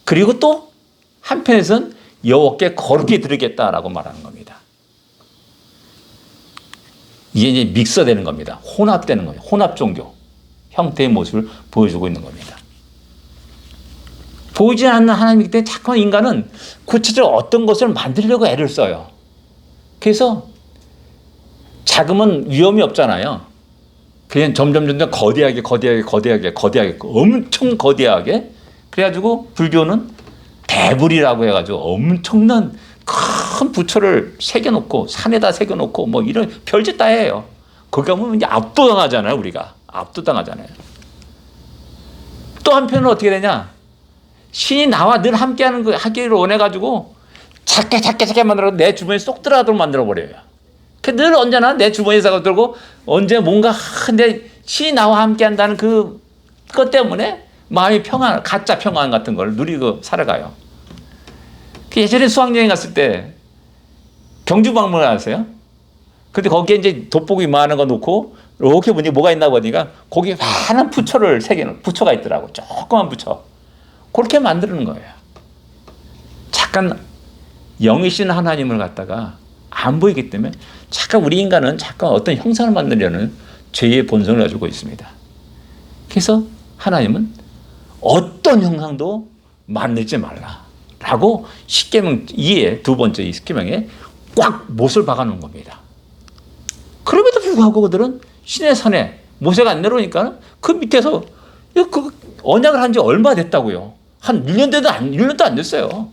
그리고 또 한편에서는 여호와께 거룩히 드리겠다라고 말하는 겁니다. 이게 이제 믹서되는 겁니다. 혼합되는 거예요. 혼합 종교 형태의 모습을 보여주고 있는 겁니다. 보이지 않는 하나님이기 때문에 자꾸 인간은 구체적으로 어떤 것을 만들려고 애를 써요. 그래서 작으면 위험이 없잖아요. 그냥 점점 거대하게 엄청 거대하게 그래가지고 불교는 대불이라고 해가지고 엄청난 큰 부처를 새겨놓고 산에다 새겨놓고 뭐 이런 별짓 다 해요. 거기 가면 이제 압도당하잖아요. 우리가 압도당하잖아요. 또 한편은 어떻게 되냐? 신이 나와 늘 함께하는 거 하기를 원해가지고 작게 만들어 내 주머니에 쏙 들어가도록 만들어버려요. 늘 언제나 내 주머니에 들고 언제 뭔가 근데 신이 나와 함께한다는 그것 때문에 마음이 평안, 가짜 평안 같은 걸 누리고 살아가요. 예전에 수학여행 갔을 때 경주 방문을 하세요. 근데 거기에 이제 돋보기 많은 거 놓고 이렇게 보니 뭐가 있나 보니까 거기에 많은 부처를 새기는 부처가 있더라고. 조그만 부처. 그렇게 만드는 거예요. 잠깐 영이신 하나님을 갖다가 안 보이기 때문에 잠깐 우리 인간은 잠깐 어떤 형상을 만들려는 죄의 본성을 가지고 있습니다. 그래서 하나님은 어떤 형상도 만들지 말라라고 십계명 2의 두 번째 이 십계명에 꽉 못을 박아놓은 겁니다. 그럼에도 불구하고 그들은 신의 산에 모세가 안 내려오니까 그 밑에서 그 언약을 한 지 얼마 됐다고요. 한 1년도 안 됐어요.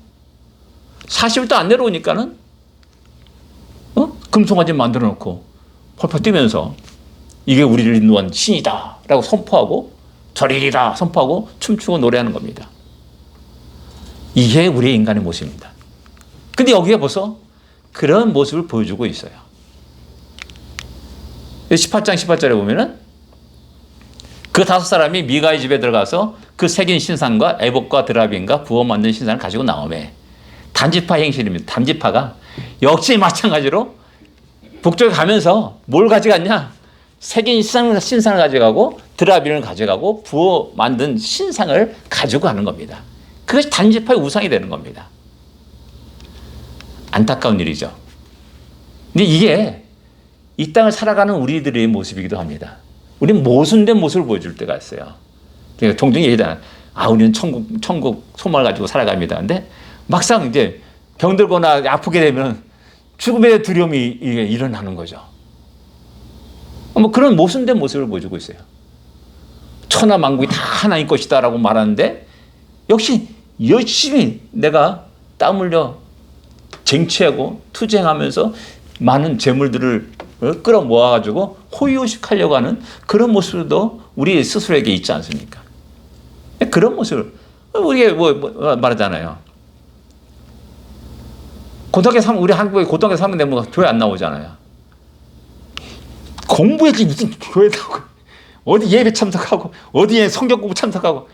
40일도 안 내려오니까는 금송아지 만들어 놓고 펄펄 뛰면서 이게 우리를 인도한 신이다 라고 선포하고 절일이다 선포하고 춤추고 노래하는 겁니다. 이게 우리의 인간의 모습입니다. 근데 여기에 벌써 그런 모습을 보여주고 있어요. 18장 18절에 보면은 그 5사람이 미가의 집에 들어가서 그 새긴 신상과 에봇과 드라빔과 부어 만든 신상을 가지고 나오매. 단지파 행실입니다. 단지파가 역시 마찬가지로 북쪽에 가면서 뭘 가져갔냐? 새긴 신상을 가져가고 드라빔을 가져가고 부어 만든 신상을 가지고 가는 겁니다. 그것이 단지파의 우상이 되는 겁니다. 안타까운 일이죠. 근데 이게 이 땅을 살아가는 우리들의 모습이기도 합니다. 우리는 모순된 모습을 보여줄 때가 있어요. 그러니까 종종 얘기하잖아요. 우리는 천국 소망을 가지고 살아갑니다. 근데 막상 이제 병들거나 아프게 되면 죽음의 두려움이 일어나는 거죠. 뭐 그런 모순된 모습을 보여주고 있어요. 천하만국이 다 하나님 것이다라고 말하는데 역시 열심히 내가 땀 흘려 쟁취하고 투쟁하면서 많은 재물들을 끌어모아가지고 호의호식하려고 하는 그런 모습도 우리 스스로에게 있지 않습니까? 그런 모습을 우리가 말하잖아요. 우리 한국에 고등학교 3학년 되면 교회 안 나오잖아요. 공부해야지 무슨 교회 나오고 어디 예배 참석하고 어디에 성경 공부 참석하고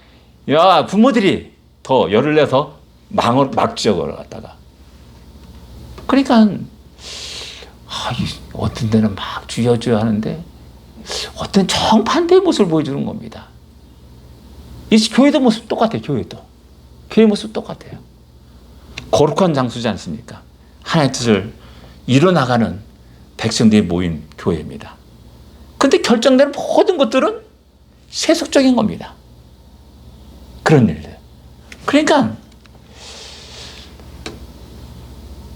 야 부모들이 더 열을 내서 막 지역을 갖다가 그러니까 어떤 데는 막 주여 하는데 어떤 정반대의 모습을 보여주는 겁니다. 이 교회도 모습 똑같아요. 교회 모습 똑같아요. 거룩한 장소지 않습니까? 하나님의 뜻을 이뤄나가는 백성들이 모인 교회입니다. 근데 결정되는 모든 것들은 세속적인 겁니다. 그런 일들. 그러니까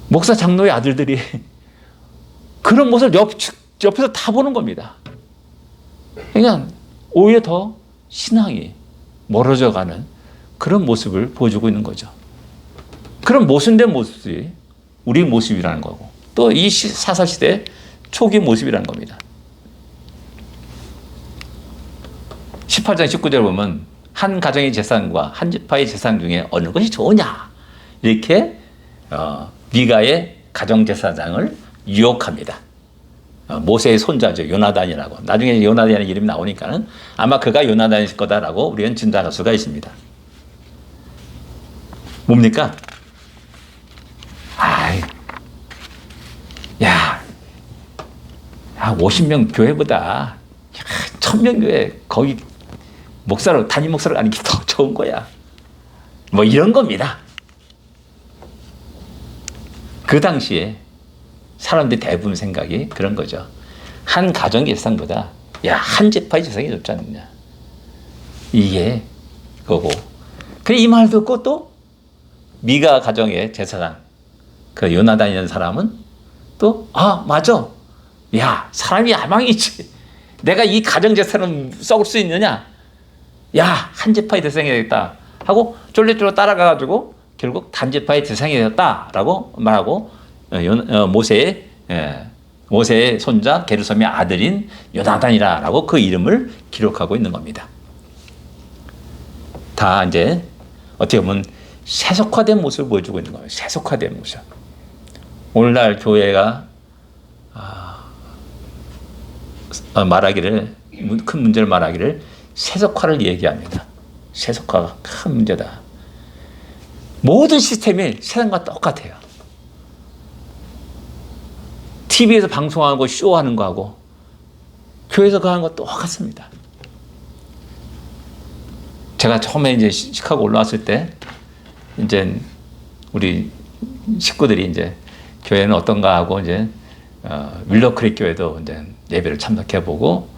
목사 장로의 아들들이 그런 모습을 옆에서 다 보는 겁니다. 그러니까 오히려 더 신앙이 멀어져가는 그런 모습을 보여주고 있는 거죠. 그런 모순된 모습이 우리 모습이라는 거고 또 이 사사시대 초기 모습이라는 겁니다. 18장 19절을 보면 한 가정의 재산과 한 지파의 재산 중에 어느 것이 좋으냐 이렇게 미가의 가정제사장을 유혹합니다. 모세의 손자죠. 요나단이라고. 나중에 요나단이라는 이름이 나오니까는 아마 그가 요나단일 거다라고 우리는 진단할 수가 있습니다. 뭡니까? 야, 50명 교회보다 1000명 교회 거기 목사로 담임 목사로 가는 게 더 좋은 거야. 뭐 이런 겁니다. 그 당시에 사람들이 대부분 생각이 그런 거죠. 한 가정의 재산보다 한 지파의 재산이 좋지 않느냐. 이게 그거고. 그래 이 말 듣고 또 미가 가정의 제사장 그 요나단이라는 사람은 또 맞아. 사람이 야망이지. 내가 이 가정 재산을 썩을 수 있느냐. 한 지파의 대상이 되겠다 하고 쫄래쫄래 따라가가지고 결국 단지파의 대상이 되었다라고 말하고 모세의 손자 게르솜의 아들인 요나단이라고 그 이름을 기록하고 있는 겁니다. 다 이제 어떻게 보면 세속화된 모습을 보여주고 있는 거예요. 세속화된 모습. 오늘날 교회가 말하기를 큰 문제를 말하기를 세속화를 얘기합니다. 세속화가 큰 문제다. 모든 시스템이 세상과 똑같아요. TV에서 방송하고 쇼하는 거하고 교회에서 그거 하는 거 똑같습니다. 제가 처음에 이제 시카고 올라왔을 때 이제 우리 식구들이 이제 교회는 어떤가 하고 이제 윌러크릭 교회도 이제 예배를 참석해보고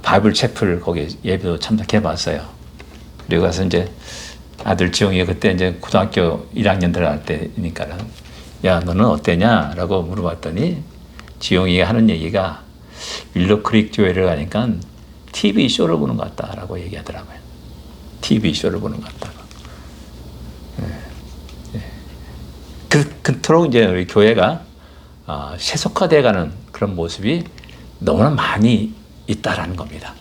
바이블 채플 거기 예배도 참석해봤어요. 그리고 가서 이제 아들 지용이가 그때 이제 고등학교 1학년 들어갈 때니까는 너는 어때냐라고 물어봤더니 지용이가 하는 얘기가 윌러크릭 교회를 가니까 TV 쇼를 보는 것 같다라고 얘기하더라고요. TV 쇼를 보는 것 같다고. 그토록 이제 우리 교회가 세속화돼가는 그런 모습이 너무나 많이 있다라는 겁니다.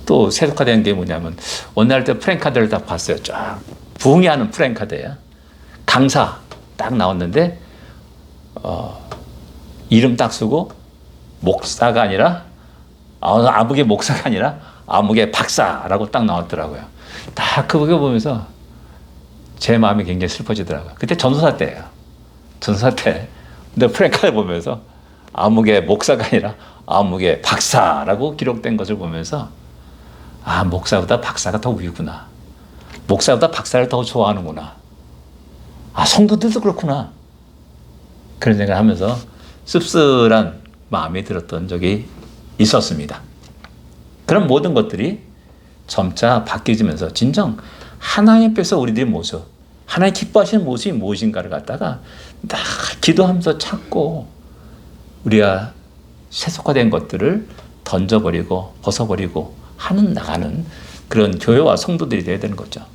또 세속화된 게 뭐냐면 오늘 때 프랭카드를 다 봤어요. 쫙 부흥회하는 프랭카드예요. 강사 딱 나왔는데 이름 딱 쓰고 목사가 아니라 아무개 목사가 아니라 아무개 박사라고 딱 나왔더라고요. 딱 그거 보면서 제 마음이 굉장히 슬퍼지더라고요. 그때 전도사 때예요. 전도사 때. 근데 프랭카드 보면서 아무개 목사가 아니라 아무개 박사라고 기록된 것을 보면서 목사보다 박사가 더 위구나. 목사보다 박사를 더 좋아하는구나. 성도들도 그렇구나. 그런 생각을 하면서 씁쓸한 마음이 들었던 적이 있었습니다. 그런 모든 것들이 점차 바뀌면서 진정 하나님 앞에서 우리들의 모습, 하나님 기뻐하시는 모습이 무엇인가를 갖다가 딱 기도하면서 찾고 우리가 세속화된 것들을 던져버리고 벗어버리고 나가는 그런 교회와 성도들이 되어야 되는 거죠.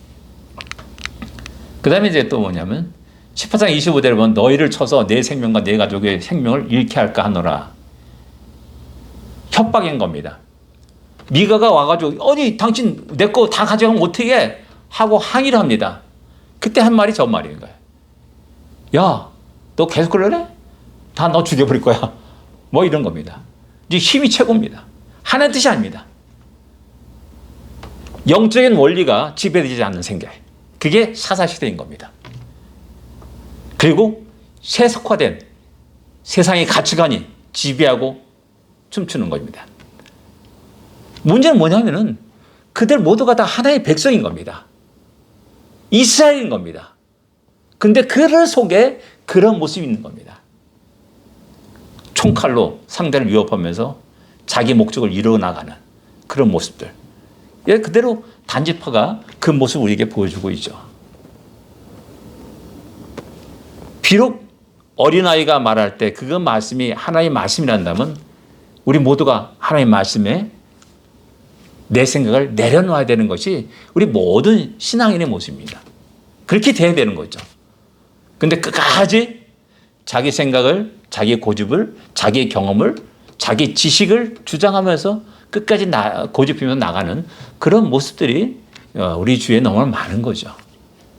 그 다음에 이제 또 뭐냐면 18장 25절에 보면 너희를 쳐서 내 생명과 내 가족의 생명을 잃게 할까 하노라. 협박인 겁니다. 미가가 와가지고 당신 내 거 다 가져가면 어떻게 해? 하고 항의를 합니다. 그때 한 말이 저 말인 거예요. 너 계속 그러래? 다 너 죽여버릴 거야. 뭐 이런 겁니다. 이제 힘이 최고입니다. 하나의 뜻이 아닙니다. 영적인 원리가 지배되지 않는 생각. 그게 사사시대인 겁니다. 그리고 세속화된 세상의 가치관이 지배하고 춤추는 겁니다. 문제는 뭐냐면은 그들 모두가 다 하나의 백성인 겁니다. 이스라엘인 겁니다. 근데 그 속에 그런 모습이 있는 겁니다. 총칼로 상대를 위협하면서 자기 목적을 이뤄나가는 그런 모습들. 예, 그대로 단지파가 그 모습을 우리에게 보여주고 있죠. 비록 어린아이가 말할 때 그거 말씀이 하나님의 말씀이란다면 우리 모두가 하나님의 말씀에 내 생각을 내려놔야 되는 것이 우리 모든 신앙인의 모습입니다. 그렇게 돼야 되는 거죠. 근데 끝까지 자기 생각을, 자기 고집을, 자기 경험을, 자기 지식을 주장하면서 끝까지 고집히면서 나가는 그런 모습들이 우리 주위에 너무 많은 거죠.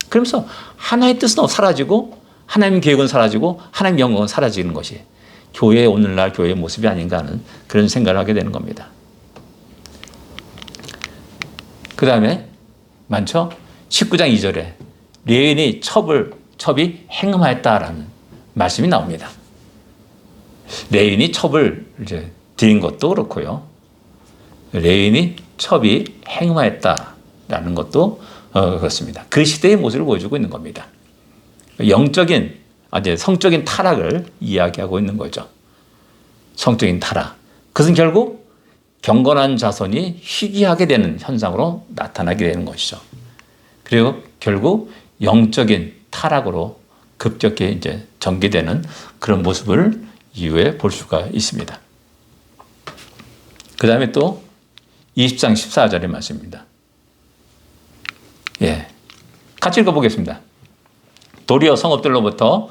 그러면서 하나의 뜻은 사라지고 하나님 계획은 사라지고 하나님 영광은 사라지는 것이 교회의 오늘날 교회의 모습이 아닌가 하는 그런 생각을 하게 되는 겁니다. 그 다음에 많죠? 19장 2절에 레인이 첩이 행음하였다라는 말씀이 나옵니다. 레인이 첩을 이제 드린 것도 그렇고요. 레인이 첩이 행음하였다라는 것도 그렇습니다. 그 시대의 모습을 보여주고 있는 겁니다. 영적인, 성적인 타락을 이야기하고 있는 거죠. 성적인 타락. 그것은 결국 경건한 자손이 희귀하게 되는 현상으로 나타나게 되는 것이죠. 그리고 결국 영적인 타락으로 급격히 이제 전개되는 그런 모습을 이후에 볼 수가 있습니다. 그 다음에 또 20장 14절의 말씀입니다. 예. 같이 읽어보겠습니다. 도리어 성읍들로부터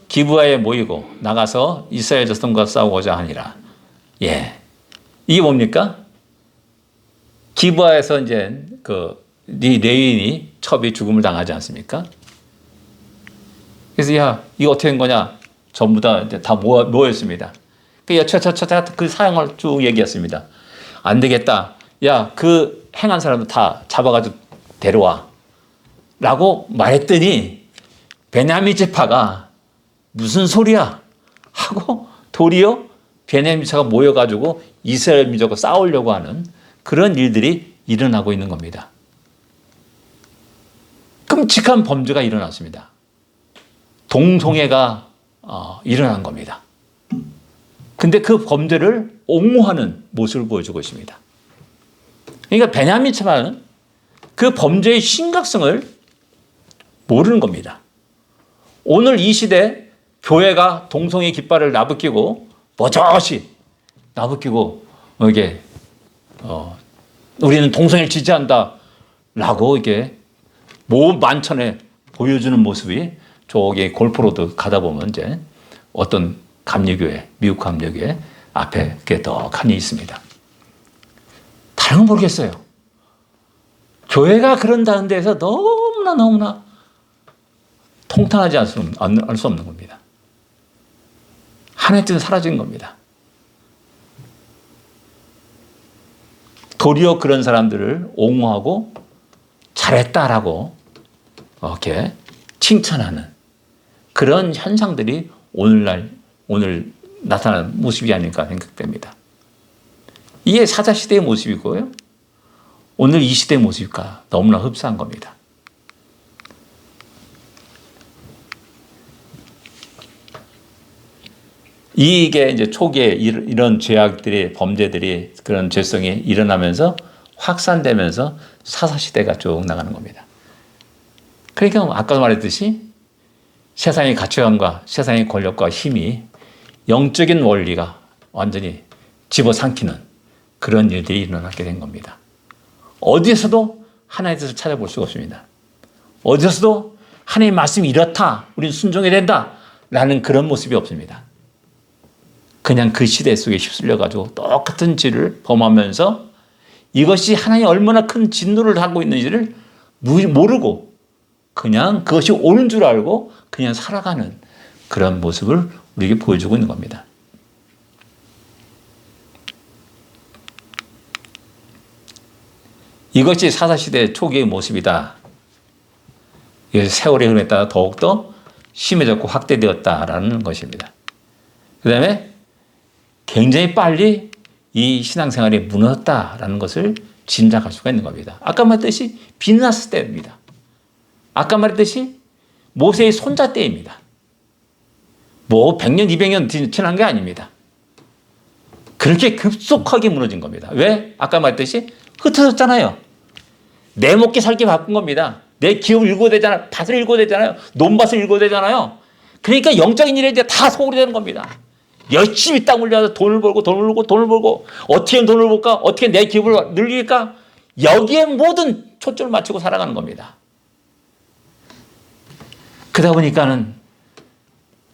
기브아에 모이고 나가서 이스라엘 자손과 싸우고자 하니라. 예. 이게 뭡니까? 기브아에서 이제 레인이 첩이 죽음을 당하지 않습니까? 그래서 야, 이거 어떻게 된 거냐? 전부 다 모였습니다. 그 사형을 쭉 얘기했습니다. 안 되겠다. 야, 그 행한 사람들 다 잡아가지고 데려와. 라고 말했더니 베냐민 지파가 무슨 소리야? 하고 도리어 베냐민 지파가 모여가지고 이스라엘 민족과 싸우려고 하는 그런 일들이 일어나고 있는 겁니다. 끔찍한 범죄가 일어났습니다. 동성애가 일어난 겁니다. 근데 그 범죄를 옹호하는 모습을 보여주고 있습니다. 그러니까 베냐민 지파는 그 범죄의 심각성을 모르는 겁니다. 오늘 이 시대 교회가 동성애 깃발을 나부끼고 버젓이 나부끼고 이게 우리는 동성애를 지지한다 라고 이게 만천에 보여주는 모습이 저기 골프로드 가다 보면 이제 어떤 감리교회, 미국 감리교회 앞에 그게 떡하니 있습니다. 다른 건 모르겠어요. 교회가 그런다는 데서 너무나 통탄하지 알 수 없는 겁니다. 하나의 뜻은 사라진 겁니다. 도리어 그런 사람들을 옹호하고 잘했다라고 이렇게 칭찬하는 그런 현상들이 오늘 나타나는 모습이 아닐까 생각됩니다. 이게 사자시대의 모습이고요. 오늘 이 시대의 모습과 너무나 흡사한 겁니다. 이게 이제 초기에 이런 죄악들이, 범죄들이, 그런 죄성이 일어나면서 확산되면서 사사시대가 쭉 나가는 겁니다. 그러니까 아까도 말했듯이 세상의 가치관과 세상의 권력과 힘이 영적인 원리가 완전히 집어삼키는 그런 일들이 일어나게 된 겁니다. 어디에서도 하나의 뜻을 찾아볼 수가 없습니다. 어디에서도 하나님의 말씀이 이렇다, 우리는 순종해야 된다 라는 그런 모습이 없습니다. 그냥 그 시대 속에 휩쓸려가지고 똑같은 죄를 범하면서 이것이 하나님이 얼마나 큰 진노를 하고 있는지를 모르고 그냥 그것이 옳은 줄 알고 그냥 살아가는 그런 모습을 우리에게 보여주고 있는 겁니다. 이것이 사사시대 초기의 모습이다. 세월의 흐름에 따라 더욱더 심해졌고 확대되었다라는 것입니다. 그 다음에 굉장히 빨리 이 신앙생활이 무너졌다라는 것을 짐작할 수가 있는 겁니다. 아까 말했듯이 비나스 때입니다. 아까 말했듯이 모세의 손자 때입니다. 뭐 100년, 200년 지난 게 아닙니다. 그렇게 급속하게 무너진 겁니다. 왜? 아까 말했듯이 흩어졌잖아요. 내 먹기 살기 바쁜 겁니다. 내 기업을 읽어야 되잖아요. 밭을 읽어야 되잖아요. 논밭을 읽어야 되잖아요. 그러니까 영적인 일에 이제 다 소홀히 되는 겁니다. 열심히 땀 흘려서 돈을 벌고 어떻게 하면 돈을 벌까? 어떻게 내 기업을 늘릴까? 여기에 모든 초점을 맞추고 살아가는 겁니다. 그러다 보니까는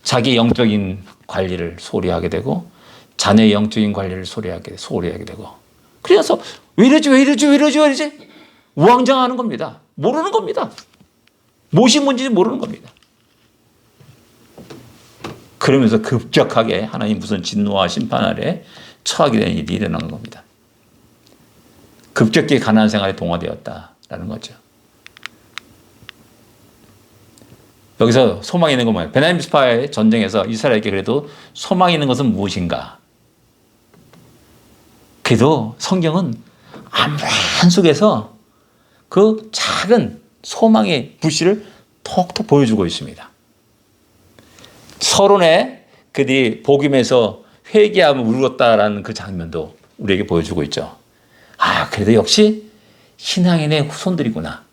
자기 영적인 관리를 소홀히 하게 되고 자녀의 영적인 관리를 소홀히 하게 되고 그래서 왜 이러지 우왕좌왕하는 겁니다. 모르는 겁니다. 무엇이 뭔지 모르는 겁니다. 그러면서 급격하게 하나님 무슨 진노와 심판 아래 처하게 되는 일이 일어나는 겁니다. 급격히 가나안 생활에 동화되었다라는 거죠. 여기서 소망이 있는 건 뭐예요? 베냐민 미스파의 전쟁에서 이스라엘에게 그래도 소망이 있는 것은 무엇인가? 그래도 성경은 암란 속에서 그 작은 소망의 불씨를 톡톡 보여주고 있습니다. 서론에 그들이 복음에서 회개하며 울었다라는 그 장면도 우리에게 보여주고 있죠. 아, 그래도 역시 신앙인의 후손들이구나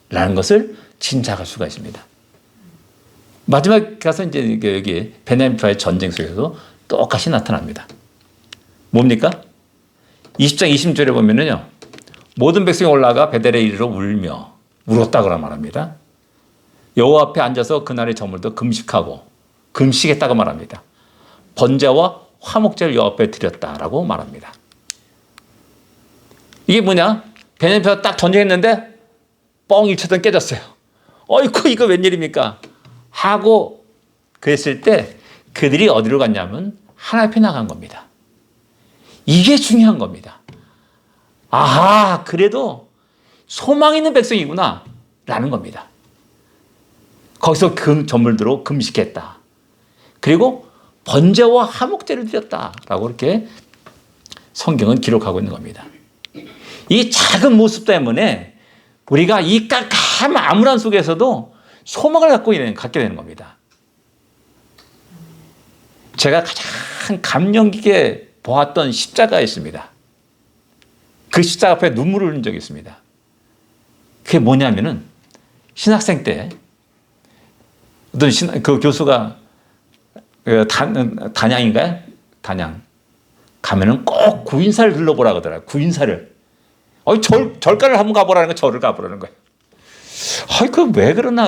라는 것을 짐작할 수가 있습니다. 마지막 가서 이제 여기 베냐민파의 전쟁 속에서도 똑같이 나타납니다. 뭡니까? 20장 20절에 보면은요, 모든 백성이 올라가 베델에 이르러 울었다고 말합니다. 여호와 앞에 앉아서 그날의 저물도 금식했다고 말합니다. 번제와 화목제를 여호와 앞에 드렸다라고 말합니다. 이게 뭐냐? 베냐민파가 딱 전쟁했는데 뻥 1초전 깨졌어요. 어이쿠 이거 웬일입니까? 하고 그랬을 때 그들이 어디로 갔냐면 하나님 앞에 나간 겁니다. 이게 중요한 겁니다. 아하, 그래도 소망 있는 백성이구나 라는 겁니다. 거기서 저물도록 금식했다. 그리고 번제와 화목제를 드렸다라고 이렇게 성경은 기록하고 있는 겁니다. 이 작은 모습 때문에 우리가 이 깜깜한 암울한 속에서도 소망을 갖게 되는 겁니다. 제가 가장 감명 깊게 보았던 십자가가 있습니다. 그 십자가 앞에 눈물을 흘린 적이 있습니다. 그게 뭐냐면은 신학생 때 어떤 그 교수가 단양인가요? 단양 가면은 꼭 구인사를 들러보라 그러더라고요. 구인사를. 절가를 한번 가보라는 거 절을 가보라는 거예요. 그 왜 그러나?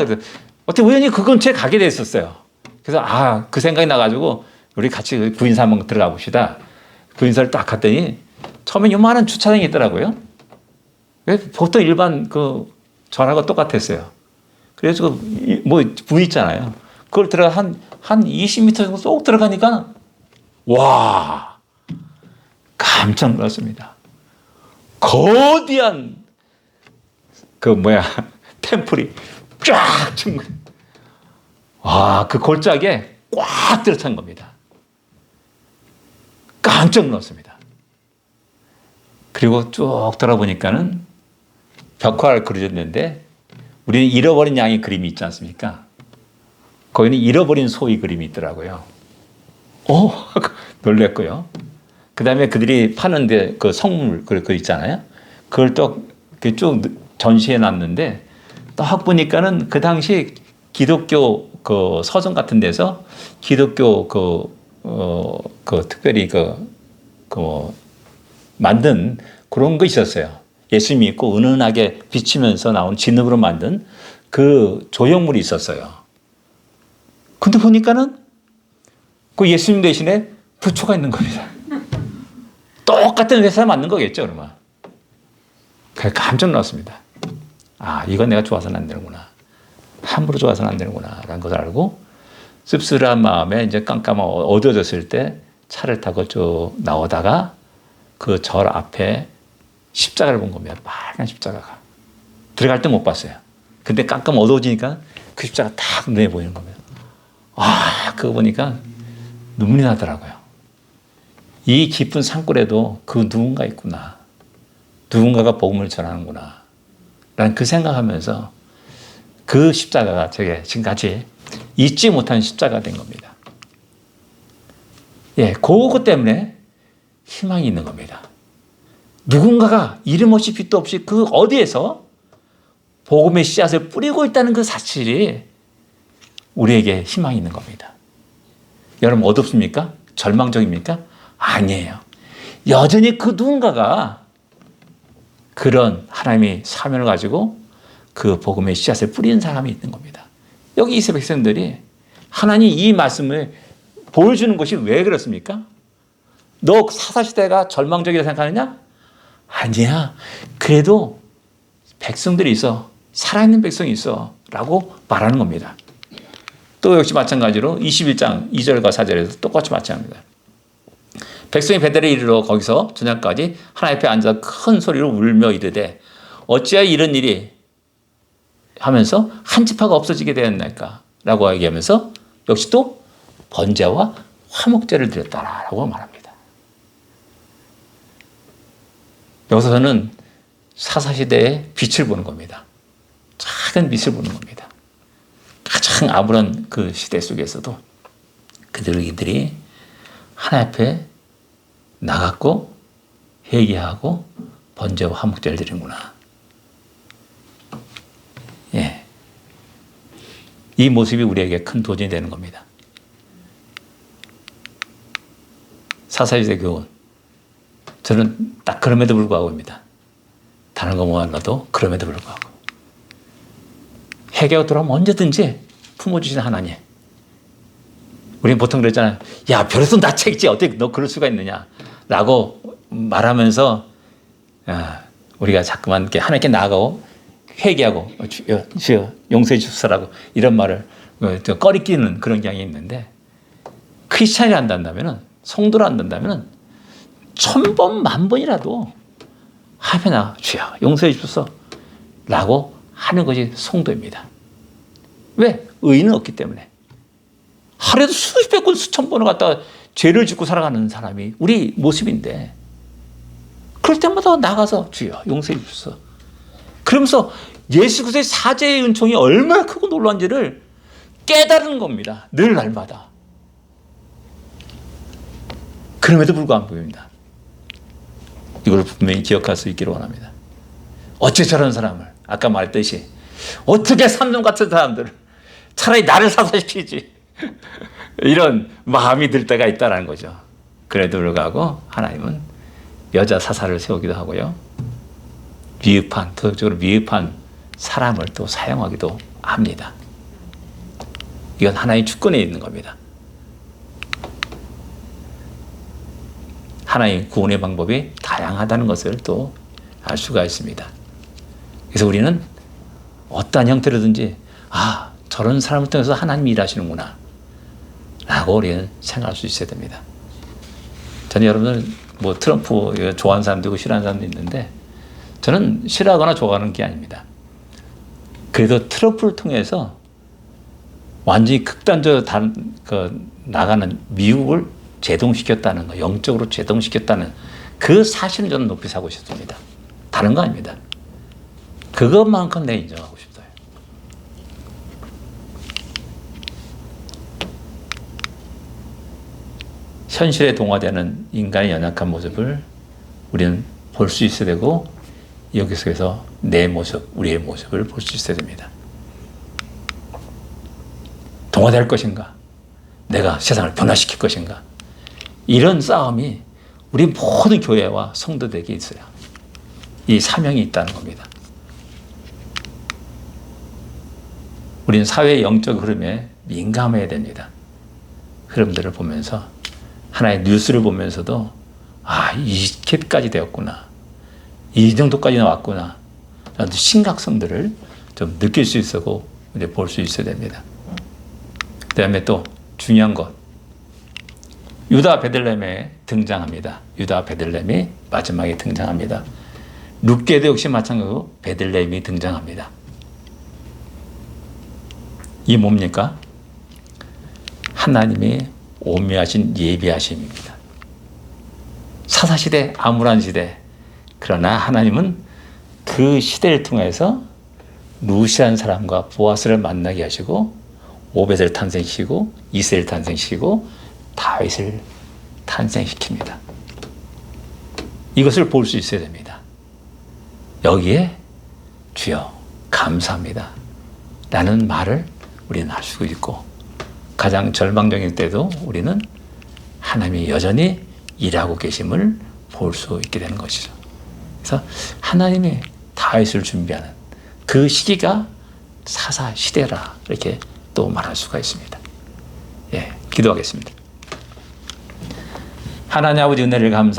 어떻게 우연히 그 근처에 가게 됐었어요. 그래서 그 생각이 나가지고 우리 같이 구인사 한번 들어가 봅시다. 구인사를 딱 갔더니 처음에 요만한 주차장이 있더라고요. 보통 일반 그 절하고 똑같았어요. 그래서 뭐 문 있잖아요. 그걸 들어가 한 20m 정도 쏙 들어가니까 와 깜짝 놀랐습니다. 거대한 템플이 쫙 준 거예요. 와, 그 골짜기에 꽉 들어찬 겁니다. 깜짝 놀랐습니다. 그리고 쭉 돌아보니까는 벽화를 그려졌는데 우리는 잃어버린 양의 그림이 있지 않습니까? 거기는 잃어버린 소의 그림이 있더라고요. 놀랬고요. 그 다음에 그들이 파는데 그 성물 그 있잖아요. 그걸 또 쭉 전시해 놨는데 딱 보니까는 그 당시 기독교 그 서점 같은 데서 기독교 특별히 만든 그런 거 있었어요. 예수님이 있고 은은하게 비치면서 나온 진흙으로 만든 그 조형물이 있었어요. 근데 보니까는 그 예수님 대신에 부처가 있는 겁니다. 똑같은 회사에 맞는 거겠죠, 그러면. 그래서 깜짝 놀랐습니다. 이건 내가 좋아서는 안 되는구나. 함부로 좋아서는 안 되는구나. 라는 것을 알고 씁쓸한 마음에 이제 깜깜하고 어두워졌을 때 차를 타고 쭉 나오다가 그 절 앞에 십자가를 본 겁니다. 빨간 십자가가. 들어갈 때 못 봤어요. 근데 깜깜 어두워지니까 그 십자가 딱 눈에 보이는 겁니다. 그거 보니까 눈물이 나더라고요. 이 깊은 산골에도 그 누군가 있구나. 누군가가 복음을 전하는구나. 라는 그 생각하면서 그 십자가가 저게 지금까지 잊지 못한 십자가 된 겁니다. 예, 그것 때문에 희망이 있는 겁니다. 누군가가 이름 없이 빛도 없이 그 어디에서 복음의 씨앗을 뿌리고 있다는 그 사실이 우리에게 희망이 있는 겁니다. 여러분 어둡습니까? 절망적입니까? 아니에요. 여전히 그 누군가가 그런 하나님의 사명을 가지고 그 복음의 씨앗을 뿌리는 사람이 있는 겁니다. 여기 이스라엘 백성들이 하나님 이 말씀을 보여주는 것이 왜 그렇습니까? 너 사사시대가 절망적이라고 생각하느냐? 아니야. 그래도 백성들이 있어. 살아있는 백성이 있어. 라고 말하는 겁니다. 또 역시 마찬가지로 21장 2절과 4절에서 똑같이 마찬가지입니다. 백성이 베델에 이르러 거기서 저녁까지 하나님 앞에 앉아 큰 소리로 울며 이르되 어찌하여 이런 일이 하면서 한 지파가 없어지게 되었나이까 라고 얘기하면서 역시 또 번제와 화목제를 드렸다라고 말합니다. 여기서 저는 사사시대의 빛을 보는 겁니다. 작은 빛을 보는 겁니다. 가장 아무런 그 시대 속에서도 그들이 하나님 앞에 나갔고 회개하고 번제와 화목제를 드리는구나. 예, 이 모습이 우리에게 큰 도전이 되는 겁니다. 사사시대 교훈, 저는 딱 그럼에도 불구하고입니다. 다른 거 몰라도 그럼에도 불구하고 회개하고 돌아오면 언제든지 품어주시는 하나님. 우리는 보통 그랬잖아요. 야, 별에서 나 책지 어떻게 너 그럴 수가 있느냐 라고 말하면서 우리가 자꾸만 이렇게 하나님께 나아가고 회개하고 주여 용서해 주소서라고 이런 말을 꺼리끼는 그런 경향이 있는데, 크리스찬이 한다면, 성도로 한다면 1000번 10,000번이라도 하면 주여 용서해 주소서 라고 하는 것이 성도입니다. 왜? 의인은 없기 때문에. 하루에도 수백 번 수천 번을 갖다가 죄를 짓고 살아가는 사람이 우리 모습인데, 그럴 때마다 나가서 주여 용서해 주소서 그러면서 예수 그리스도의 사죄의 은총이 얼마나 크고 놀라운지를 깨달은 겁니다. 늘 날마다. 그럼에도 불구하고 보입니다. 이걸 분명히 기억할 수 있기를 원합니다. 어째 저런 사람을, 아까 말했듯이 어떻게 삼손 같은 사람들을 차라리 나를 사살시키지 이런 마음이 들 때가 있다는 거죠. 그래도 불구하고 하나님은 여자 사사를 세우기도 하고요, 미흡한, 도덕적으로 미흡한 사람을 또 사용하기도 합니다. 이건 하나의 주권에 있는 겁니다. 하나의 구원의 방법이 다양하다는 것을 또 알 수가 있습니다. 그래서 우리는 어떠한 형태로든지 저런 사람을 통해서 하나님이 일하시는구나 라고 우리는 생각할 수 있어야 됩니다. 저는 여러분들 트럼프 좋아하는 사람도 있고 싫어하는 사람도 있는데, 저는 싫어하거나 좋아하는 게 아닙니다. 그래도 트럼프를 통해서 완전히 극단적으로 나가는 미국을 제동시켰다는 거, 영적으로 제동시켰다는 그 사실을 저는 높이 사고 싶습니다. 다른 거 아닙니다. 그것만큼 내가 인정하고 싶어요. 현실에 동화되는 인간의 연약한 모습을 우리는 볼 수 있어야 되고, 여기서 내 모습, 우리의 모습을 볼 수 있어야 됩니다. 동화될 것인가? 내가 세상을 변화시킬 것인가? 이런 싸움이 우리 모든 교회와 성도들에게 있어요. 이 사명이 있다는 겁니다. 우리는 사회의 영적 흐름에 민감해야 됩니다. 흐름들을 보면서, 하나의 뉴스를 보면서도 이렇게까지 되었구나, 이 정도까지 나왔구나 라는 심각성들을 좀 느낄 수 있고 이제 볼 수 있어야 됩니다. 그 다음에 또 중요한 것, 유다 베들레헴에 등장합니다. 유다 베들레헴이 마지막에 등장합니다. 룻게도 역시 마찬가지로 베들레헴이 등장합니다. 이 뭡니까? 하나님의 오묘하신 예비하심입니다. 사사시대, 암울한 시대, 그러나 하나님은 그 시대를 통해서 루시안 사람과 보아스를 만나게 하시고 오벳을 탄생시키고 이새를 탄생시키고 다윗을 탄생시킵니다. 이것을 볼 수 있어야 됩니다. 여기에 주여 감사합니다 라는 말을 우리는 할 수 있고, 가장 절망적인 때도 우리는 하나님이 여전히 일하고 계심을 볼 수 있게 되는 것이죠. 그래서 하나님이 다윗을 준비하는 그 시기가 사사 시대라, 이렇게 또 말할 수가 있습니다. 예, 기도하겠습니다. 하나님 아버지, 은혜를 감사